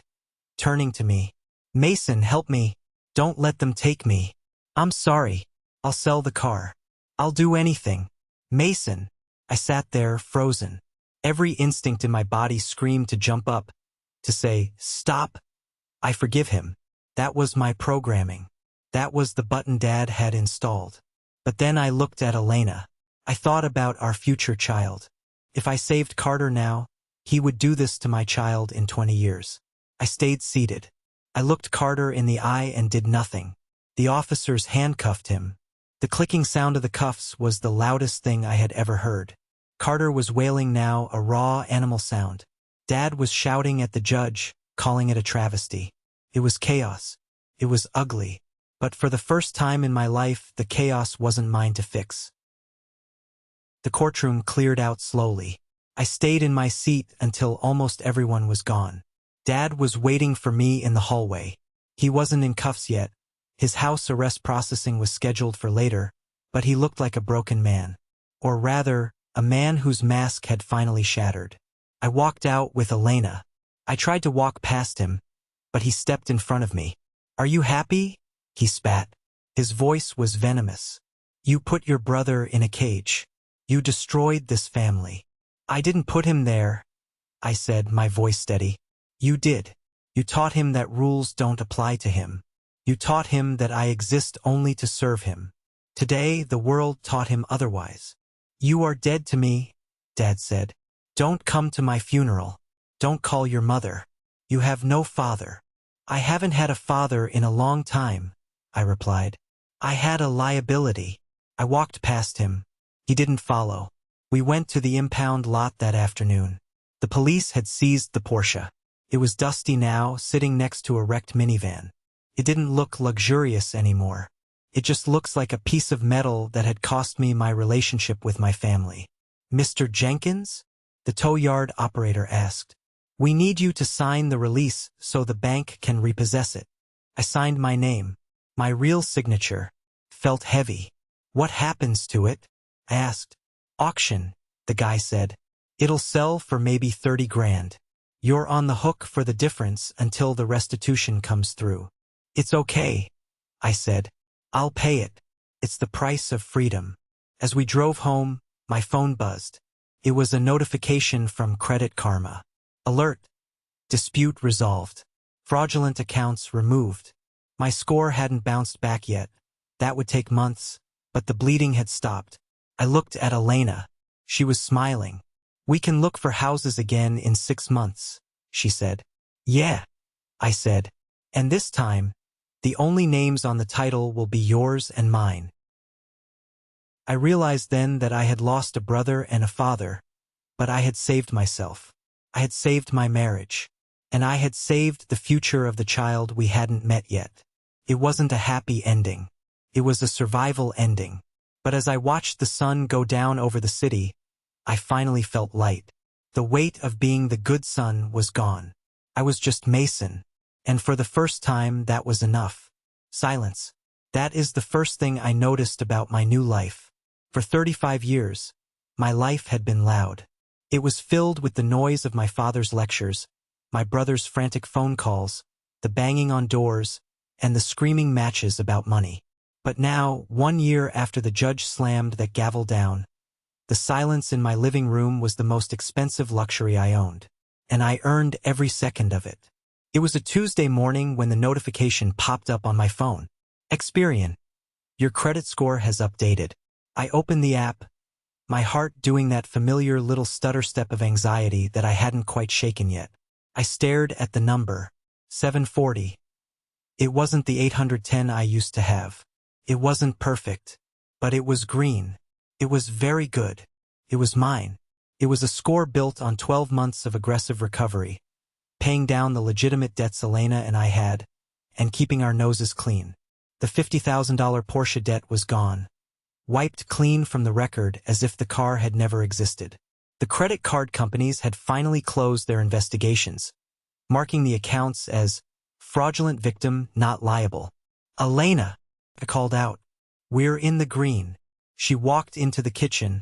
turning to me. Mason, help me. Don't let them take me. I'm sorry. I'll sell the car. I'll do anything. Mason. I sat there, frozen. Every instinct in my body screamed to jump up, to say, stop. I forgive him. That was my programming. That was the button Dad had installed. But then I looked at Elena. I thought about our future child. If I saved Carter now, he would do this to my child in 20 years. I stayed seated. I looked Carter in the eye and did nothing. The officers handcuffed him. The clicking sound of the cuffs was the loudest thing I had ever heard. Carter was wailing now, a raw animal sound. Dad was shouting at the judge, calling it a travesty. It was chaos. It was ugly. But for the first time in my life, the chaos wasn't mine to fix. The courtroom cleared out slowly. I stayed in my seat until almost everyone was gone. Dad was waiting for me in the hallway. He wasn't in cuffs yet. His house arrest processing was scheduled for later, but he looked like a broken man. Or rather, a man whose mask had finally shattered. I walked out with Elena. I tried to walk past him, but he stepped in front of me. Are you happy? He spat. His voice was venomous. You put your brother in a cage. You destroyed this family. I didn't put him there, I said, my voice steady. You did. You taught him that rules don't apply to him. You taught him that I exist only to serve him. Today, the world taught him otherwise. You are dead to me, Dad said. Don't come to my funeral. Don't call your mother. You have no father. I haven't had a father in a long time, I replied. I had a liability. I walked past him. He didn't follow. We went to the impound lot that afternoon. The police had seized the Porsche. It was dusty now, sitting next to a wrecked minivan. It didn't look luxurious anymore. It just looks like a piece of metal that had cost me my relationship with my family. Mr. Jenkins? The tow yard operator asked. We need you to sign the release so the bank can repossess it. I signed my name. My real signature. Felt heavy. What happens to it? I asked. Auction, the guy said. It'll sell for maybe 30 grand. You're on the hook for the difference until the restitution comes through. It's okay, I said. I'll pay it. It's the price of freedom. As we drove home, my phone buzzed. It was a notification from Credit Karma. Alert. Dispute resolved. Fraudulent accounts removed. My score hadn't bounced back yet. That would take months, but the bleeding had stopped. I looked at Elena. She was smiling. We can look for houses again in 6 months, she said. Yeah, I said. And this time, the only names on the title will be yours and mine. I realized then that I had lost a brother and a father, But I had saved myself. I had saved my marriage. And I had saved the future of the child we hadn't met yet. It wasn't a happy ending. It was a survival ending. But as I watched the sun go down over the city, I finally felt light. The weight of being the good son was gone. I was just Mason. And for the first time, that was enough. Silence. That is the first thing I noticed about my new life. For 35 years, my life had been loud. It was filled with the noise of my father's lectures, my brother's frantic phone calls, the banging on doors, and the screaming matches about money. But now, 1 year after the judge slammed that gavel down, the silence in my living room was the most expensive luxury I owned. And I earned every second of it. It was a Tuesday morning when the notification popped up on my phone. Experian. Your credit score has updated. I opened the app, my heart doing that familiar little stutter step of anxiety that I hadn't quite shaken yet. I stared at the number, 740. It wasn't the 810 I used to have. It wasn't perfect, but it was green. It was very good. It was mine. It was a score built on 12 months of aggressive recovery, paying down the legitimate debts Elena and I had, and keeping our noses clean. The $50,000 Porsche debt was gone, wiped clean from the record as if the car had never existed. The credit card companies had finally closed their investigations, marking the accounts as fraudulent victim not liable. Elena, I called out. We're in the green. She walked into the kitchen,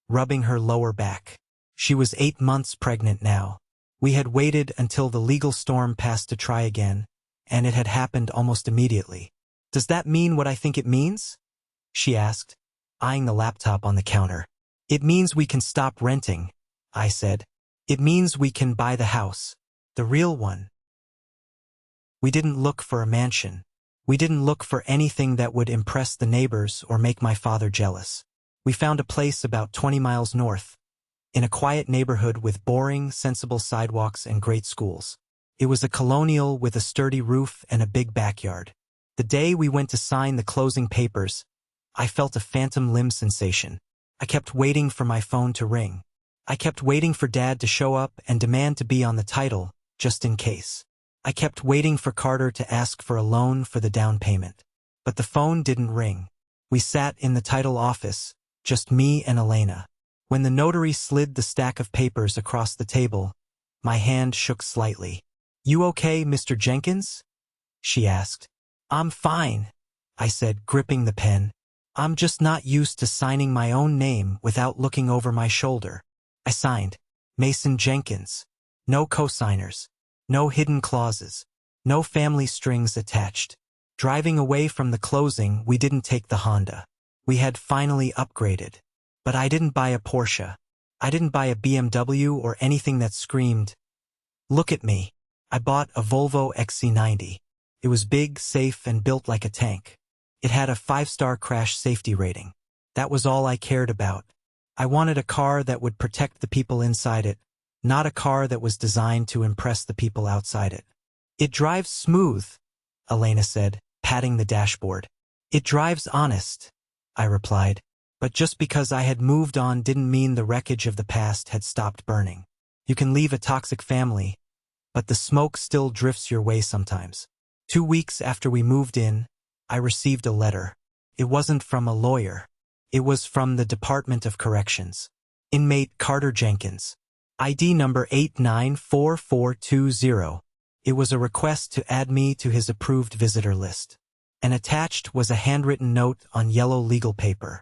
rubbing her lower back. She was 8 months pregnant now. We had waited until the legal storm passed to try again, and it had happened almost immediately. Does that mean what I think it means? She asked, eyeing the laptop on the counter. It means we can stop renting, I said. It means we can buy the house. The real one. We didn't look for a mansion. We didn't look for anything that would impress the neighbors or make my father jealous. We found a place about 20 miles north, in a quiet neighborhood with boring, sensible sidewalks and great schools. It was a colonial with a sturdy roof and a big backyard. The day we went to sign the closing papers, I felt a phantom limb sensation. I kept waiting for my phone to ring. I kept waiting for Dad to show up and demand to be on the title, just in case. I kept waiting for Carter to ask for a loan for the down payment. But the phone didn't ring. We sat in the title office, just me and Elena. When the notary slid the stack of papers across the table, my hand shook slightly. You okay, Mr. Jenkins? She asked. I'm fine, I said, gripping the pen. I'm just not used to signing my own name without looking over my shoulder. I signed. Mason Jenkins. No cosigners. No hidden clauses. No family strings attached. Driving away from the closing, we didn't take the Honda. We had finally upgraded. But I didn't buy a Porsche. I didn't buy a BMW or anything that screamed, look at me. I bought a Volvo XC90. It was big, safe, and built like a tank. It had a 5-star crash safety rating. That was all I cared about. I wanted a car that would protect the people inside it, not a car that was designed to impress the people outside it. It drives smooth, Elena said, patting the dashboard. It drives honest, I replied. But just because I had moved on didn't mean the wreckage of the past had stopped burning. You can leave a toxic family, but the smoke still drifts your way sometimes. 2 weeks after we moved in, I received a letter. It wasn't from a lawyer. It was from the Department of Corrections. Inmate Carter Jenkins. ID number 894420. It was a request to add me to his approved visitor list. And attached was a handwritten note on yellow legal paper.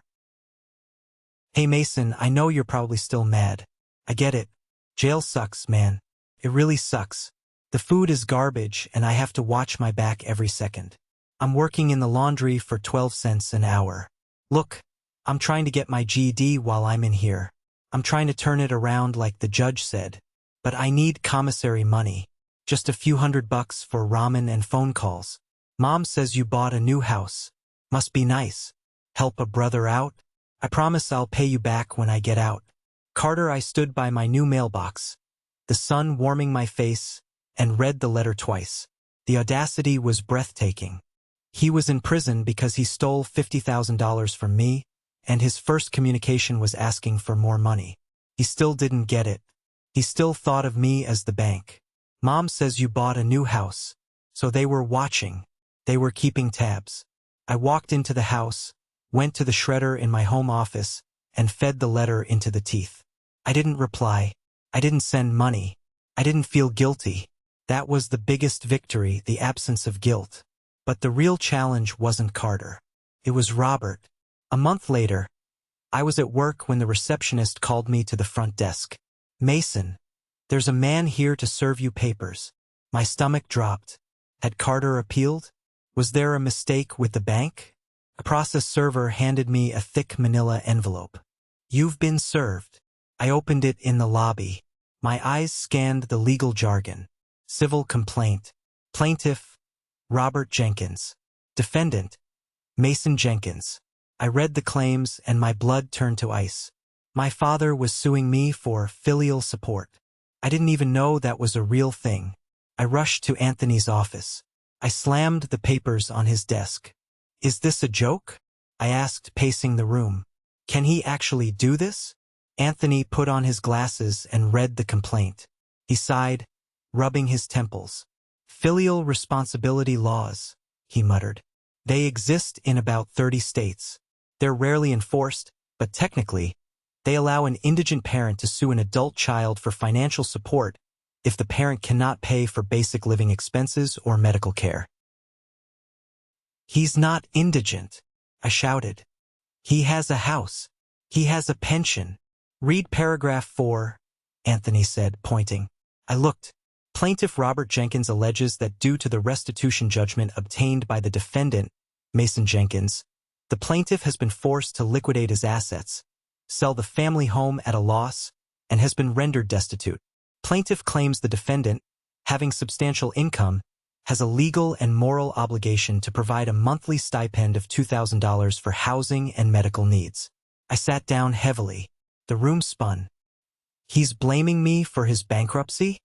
Hey Mason, I know you're probably still mad. I get it. Jail sucks, man. It really sucks. The food is garbage and I have to watch my back every second. I'm working in the laundry for 12 cents an hour. Look, I'm trying to get my GED while I'm in here. I'm trying to turn it around like the judge said. But I need commissary money. Just a few $100 for ramen and phone calls. Mom says you bought a new house. Must be nice. Help a brother out? I promise I'll pay you back when I get out. Carter, I stood by my new mailbox, the sun warming my face, and read the letter twice. The audacity was breathtaking. He was in prison because he stole $50,000 from me, and his first communication was asking for more money. He still didn't get it. He still thought of me as the bank. Mom says you bought a new house. So they were watching. They were keeping tabs. I walked into the house, went to the shredder in my home office, and fed the letter into the teeth. I didn't reply. I didn't send money. I didn't feel guilty. That was the biggest victory, the absence of guilt. But the real challenge wasn't Carter. It was Robert. A month later, I was at work when the receptionist called me to the front desk. "Mason, there's a man here to serve you papers." My stomach dropped. Had Carter appealed? Was there a mistake with the bank? A process server handed me a thick manila envelope. "You've been served." I opened it in the lobby. My eyes scanned the legal jargon. Civil complaint. Plaintiff, Robert Jenkins. Defendant, Mason Jenkins. I read the claims and my blood turned to ice. My father was suing me for filial support. I didn't even know that was a real thing. I rushed to Anthony's office. I slammed the papers on his desk. "Is this a joke?" I asked, pacing the room. "Can he actually do this?" Anthony put on his glasses and read the complaint. He sighed, rubbing his temples. "Filial responsibility laws," he muttered. "They exist in about 30 states. They're rarely enforced, but technically, they allow an indigent parent to sue an adult child for financial support if the parent cannot pay for basic living expenses or medical care." "He's not indigent," I shouted. "He has a house. He has a pension. Read paragraph 4, Anthony said, pointing. I looked. Plaintiff Robert Jenkins alleges that due to the restitution judgment obtained by the defendant, Mason Jenkins, the plaintiff has been forced to liquidate his assets, sell the family home at a loss, and has been rendered destitute. Plaintiff claims the defendant, having substantial income, has a legal and moral obligation to provide a monthly stipend of $2,000 for housing and medical needs. I sat down heavily. The room spun. He's blaming me for his bankruptcy?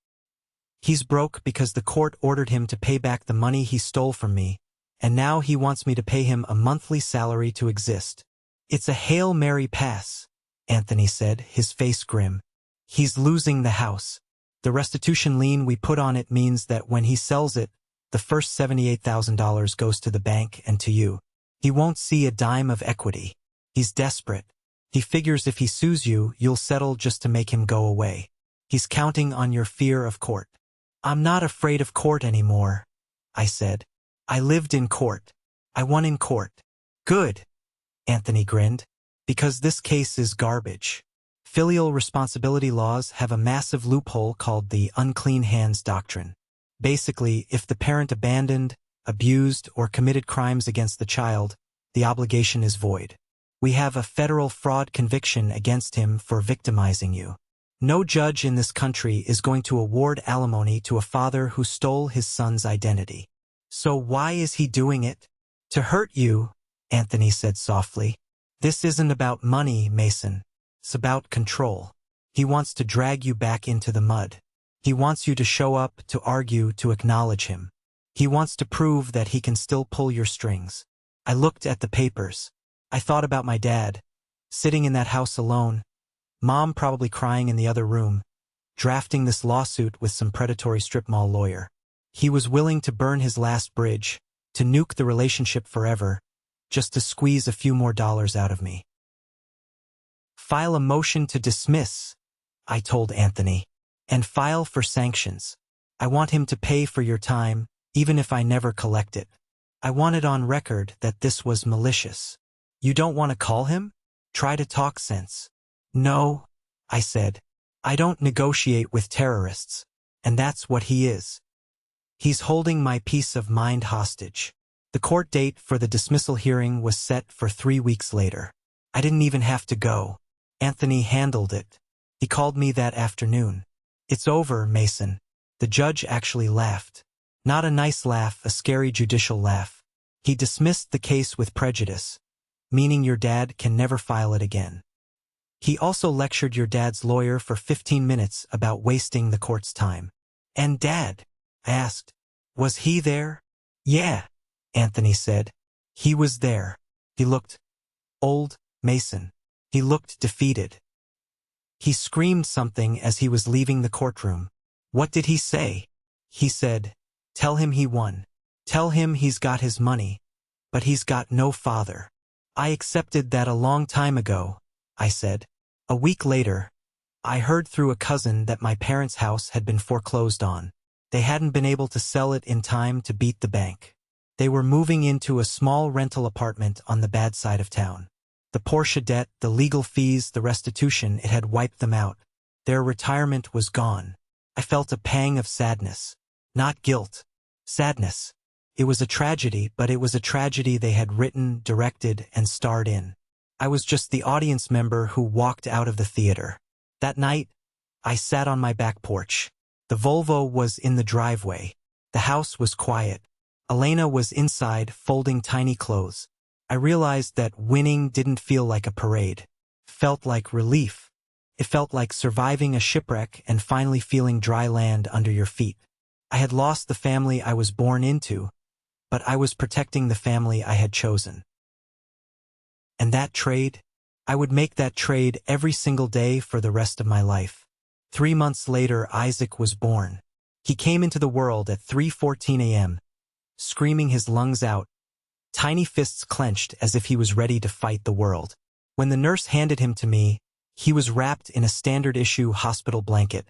He's broke because the court ordered him to pay back the money he stole from me, and now he wants me to pay him a monthly salary to exist. It's a Hail Mary pass, Anthony said, his face grim. He's losing the house. The restitution lien we put on it means that when he sells it, the first $78,000 goes to the bank and to you. He won't see a dime of equity. He's desperate. He figures if he sues you, you'll settle just to make him go away. He's counting on your fear of court. I'm not afraid of court anymore, I said. I lived in court. I won in court. Good, Anthony grinned, because this case is garbage. Filial responsibility laws have a massive loophole called the unclean hands doctrine. Basically, if the parent abandoned, abused, or committed crimes against the child, the obligation is void. We have a federal fraud conviction against him for victimizing you. No judge in this country is going to award alimony to a father who stole his son's identity. So why is he doing it? To hurt you, Anthony said softly. This isn't about money, Mason. It's about control. He wants to drag you back into the mud. He wants you to show up, to argue, to acknowledge him. He wants to prove that he can still pull your strings. I looked at the papers. I thought about my dad, sitting in that house alone, Mom probably crying in the other room, drafting this lawsuit with some predatory strip mall lawyer. He was willing to burn his last bridge, to nuke the relationship forever, just to squeeze a few more dollars out of me. File a motion to dismiss, I told Anthony, and file for sanctions. I want him to pay for your time, even if I never collect it. I want it on record that this was malicious. You don't want to call him? Try to talk sense. No, I said. I don't negotiate with terrorists, and that's what he is. He's holding my peace of mind hostage. The court date for the dismissal hearing was set for 3 weeks later. I didn't even have to go. Anthony handled it. He called me that afternoon. It's over, Mason. The judge actually laughed. Not a nice laugh, a scary judicial laugh. He dismissed the case with prejudice, meaning your dad can never file it again. He also lectured your dad's lawyer for 15 minutes about wasting the court's time. And Dad? I asked. Was he there? Yeah, Anthony said. He was there. He looked old, Mason. He looked defeated. He screamed something as he was leaving the courtroom. What did he say? He said, "Tell him he won. Tell him he's got his money, but he's got no father." I accepted that a long time ago, I said. A week later, I heard through a cousin that my parents' house had been foreclosed on. They hadn't been able to sell it in time to beat the bank. They were moving into a small rental apartment on the bad side of town. The Porsche debt, the legal fees, the restitution, it had wiped them out. Their retirement was gone. I felt a pang of sadness. Not guilt. Sadness. It was a tragedy, but it was a tragedy they had written, directed, and starred in. I was just the audience member who walked out of the theater. That night, I sat on my back porch. The Volvo was in the driveway. The house was quiet. Elena was inside, folding tiny clothes. I realized that winning didn't feel like a parade. It felt like relief. It felt like surviving a shipwreck and finally feeling dry land under your feet. I had lost the family I was born into, but I was protecting the family I had chosen. And that trade? I would make that trade every single day for the rest of my life. 3 months later, Isaac was born. He came into the world at 3:14 a.m., screaming his lungs out, tiny fists clenched as if he was ready to fight the world. When the nurse handed him to me, he was wrapped in a standard-issue hospital blanket,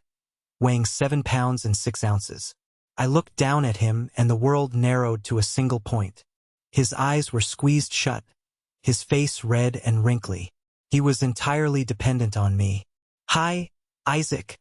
weighing 7 pounds and 6 ounces. I looked down at him and the world narrowed to a single point. His eyes were squeezed shut, his face red and wrinkly. He was entirely dependent on me. "Hi, Isaac,"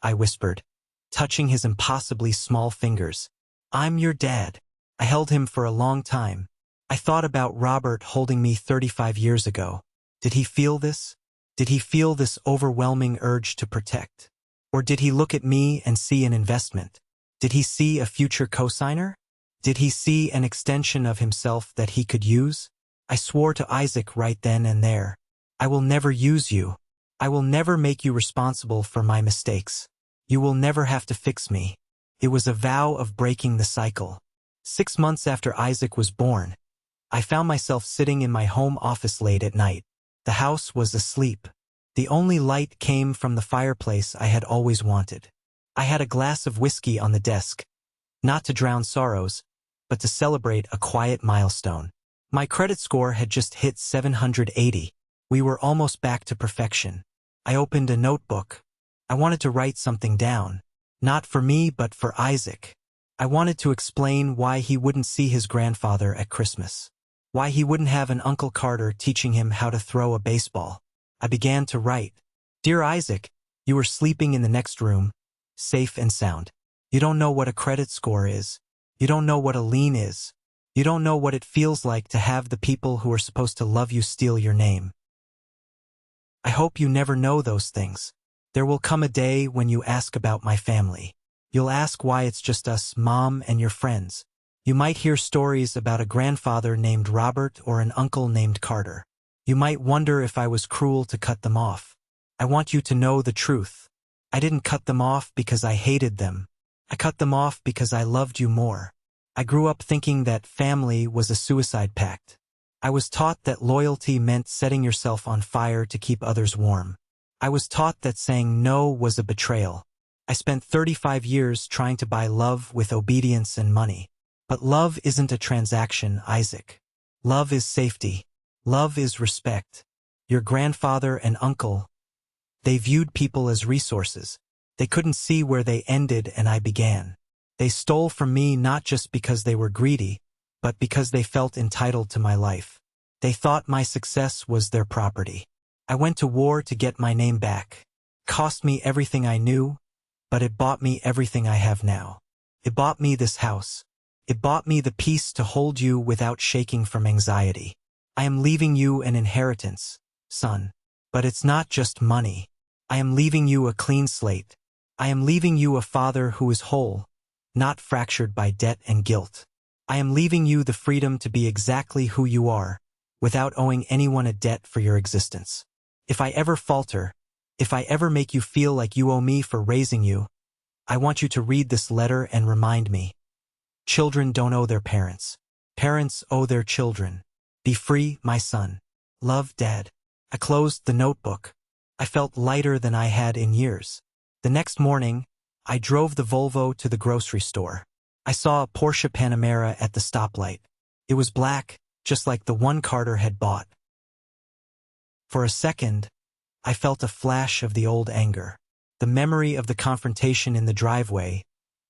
I whispered, touching his impossibly small fingers. "I'm your dad." I held him for a long time. I thought about Robert holding me 35 years ago. Did he feel this? Did he feel this overwhelming urge to protect? Or did he look at me and see an investment? Did he see a future cosigner? Did he see an extension of himself that he could use? I swore to Isaac right then and there, "I will never use you. I will never make you responsible for my mistakes. You will never have to fix me." It was a vow of breaking the cycle. 6 months after Isaac was born, I found myself sitting in my home office late at night. The house was asleep. The only light came from the fireplace I had always wanted. I had a glass of whiskey on the desk, not to drown sorrows, but to celebrate a quiet milestone. My credit score had just hit 780. We were almost back to perfection. I opened a notebook. I wanted to write something down, not for me but for Isaac. I wanted to explain why he wouldn't see his grandfather at Christmas, why he wouldn't have an Uncle Carter teaching him how to throw a baseball. I began to write. "Dear Isaac, you were sleeping in the next room, safe and sound. You don't know what a credit score is. You don't know what a lien is. You don't know what it feels like to have the people who are supposed to love you steal your name. I hope you never know those things. There will come a day when you ask about my family. You'll ask why it's just us, Mom, and your friends. You might hear stories about a grandfather named Robert or an uncle named Carter. You might wonder if I was cruel to cut them off. I want you to know the truth. I didn't cut them off because I hated them. I cut them off because I loved you more. I grew up thinking that family was a suicide pact. I was taught that loyalty meant setting yourself on fire to keep others warm. I was taught that saying no was a betrayal. I spent 35 years trying to buy love with obedience and money. But love isn't a transaction, Isaac. Love is safety. Love is respect. Your grandfather and uncle, they viewed people as resources. They couldn't see where they ended and I began. They stole from me not just because they were greedy, but because they felt entitled to my life. They thought my success was their property. I went to war to get my name back. It cost me everything I knew, but it bought me everything I have now. It bought me this house. It bought me the peace to hold you without shaking from anxiety. I am leaving you an inheritance, son. But it's not just money. I am leaving you a clean slate. I am leaving you a father who is whole, not fractured by debt and guilt. I am leaving you the freedom to be exactly who you are, without owing anyone a debt for your existence. If I ever falter, if I ever make you feel like you owe me for raising you, I want you to read this letter and remind me. Children don't owe their parents. Parents owe their children. Be free, my son. Love, Dad. I closed the notebook. I felt lighter than I had in years. The next morning, I drove the Volvo to the grocery store. I saw a Porsche Panamera at the stoplight. It was black, just like the one Carter had bought. For a second, I felt a flash of the old anger. The memory of the confrontation in the driveway,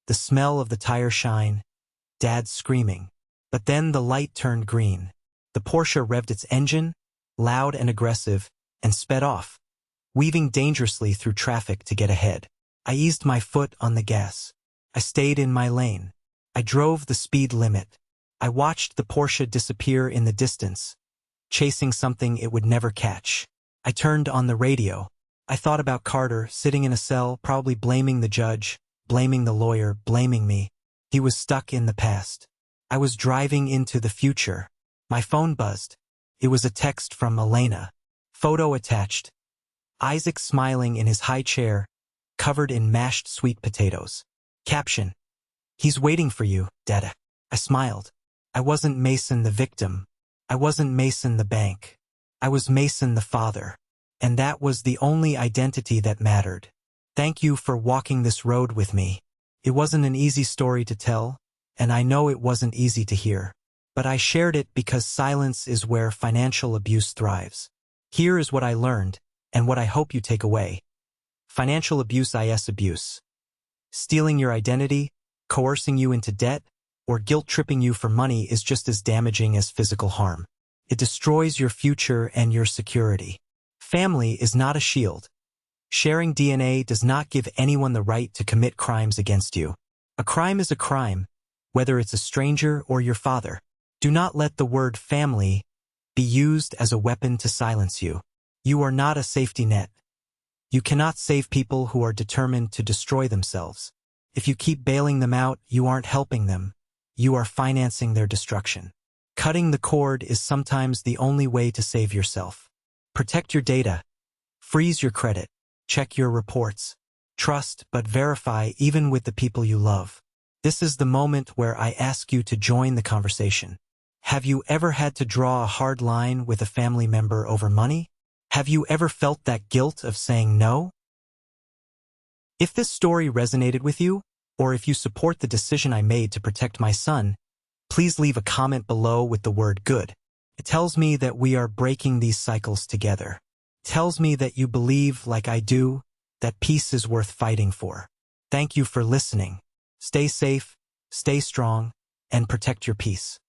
the smell of the tire shine, Dad screaming. But then the light turned green. The Porsche revved its engine, loud and aggressive, and sped off, weaving dangerously through traffic to get ahead. I eased my foot on the gas. I stayed in my lane. I drove the speed limit. I watched the Porsche disappear in the distance, chasing something it would never catch. I turned on the radio. I thought about Carter sitting in a cell, probably blaming the judge, blaming the lawyer, blaming me. He was stuck in the past. I was driving into the future. My phone buzzed. It was a text from Elena. Photo attached. Isaac smiling in his high chair, covered in mashed sweet potatoes. Caption: "He's waiting for you, Dada." I smiled. I wasn't Mason the victim. I wasn't Mason the bank. I was Mason the father. And that was the only identity that mattered. Thank you for walking this road with me. It wasn't an easy story to tell, and I know it wasn't easy to hear. But I shared it because silence is where financial abuse thrives. Here is what I learned, and what I hope you take away. Financial abuse is abuse. Stealing your identity, coercing you into debt, or guilt-tripping you for money is just as damaging as physical harm. It destroys your future and your security. Family is not a shield. Sharing DNA does not give anyone the right to commit crimes against you. A crime is a crime, whether it's a stranger or your father. Do not let the word family be used as a weapon to silence you. You are not a safety net. You cannot save people who are determined to destroy themselves. If you keep bailing them out, you aren't helping them. You are financing their destruction. Cutting the cord is sometimes the only way to save yourself. Protect your data. Freeze your credit. Check your reports. Trust but verify even with the people you love. This is the moment where I ask you to join the conversation. Have you ever had to draw a hard line with a family member over money? Have you ever felt that guilt of saying no? If this story resonated with you, or if you support the decision I made to protect my son, please leave a comment below with the word good. It tells me that we are breaking these cycles together. It tells me that you believe, like I do, that peace is worth fighting for. Thank you for listening. Stay safe, stay strong, and protect your peace.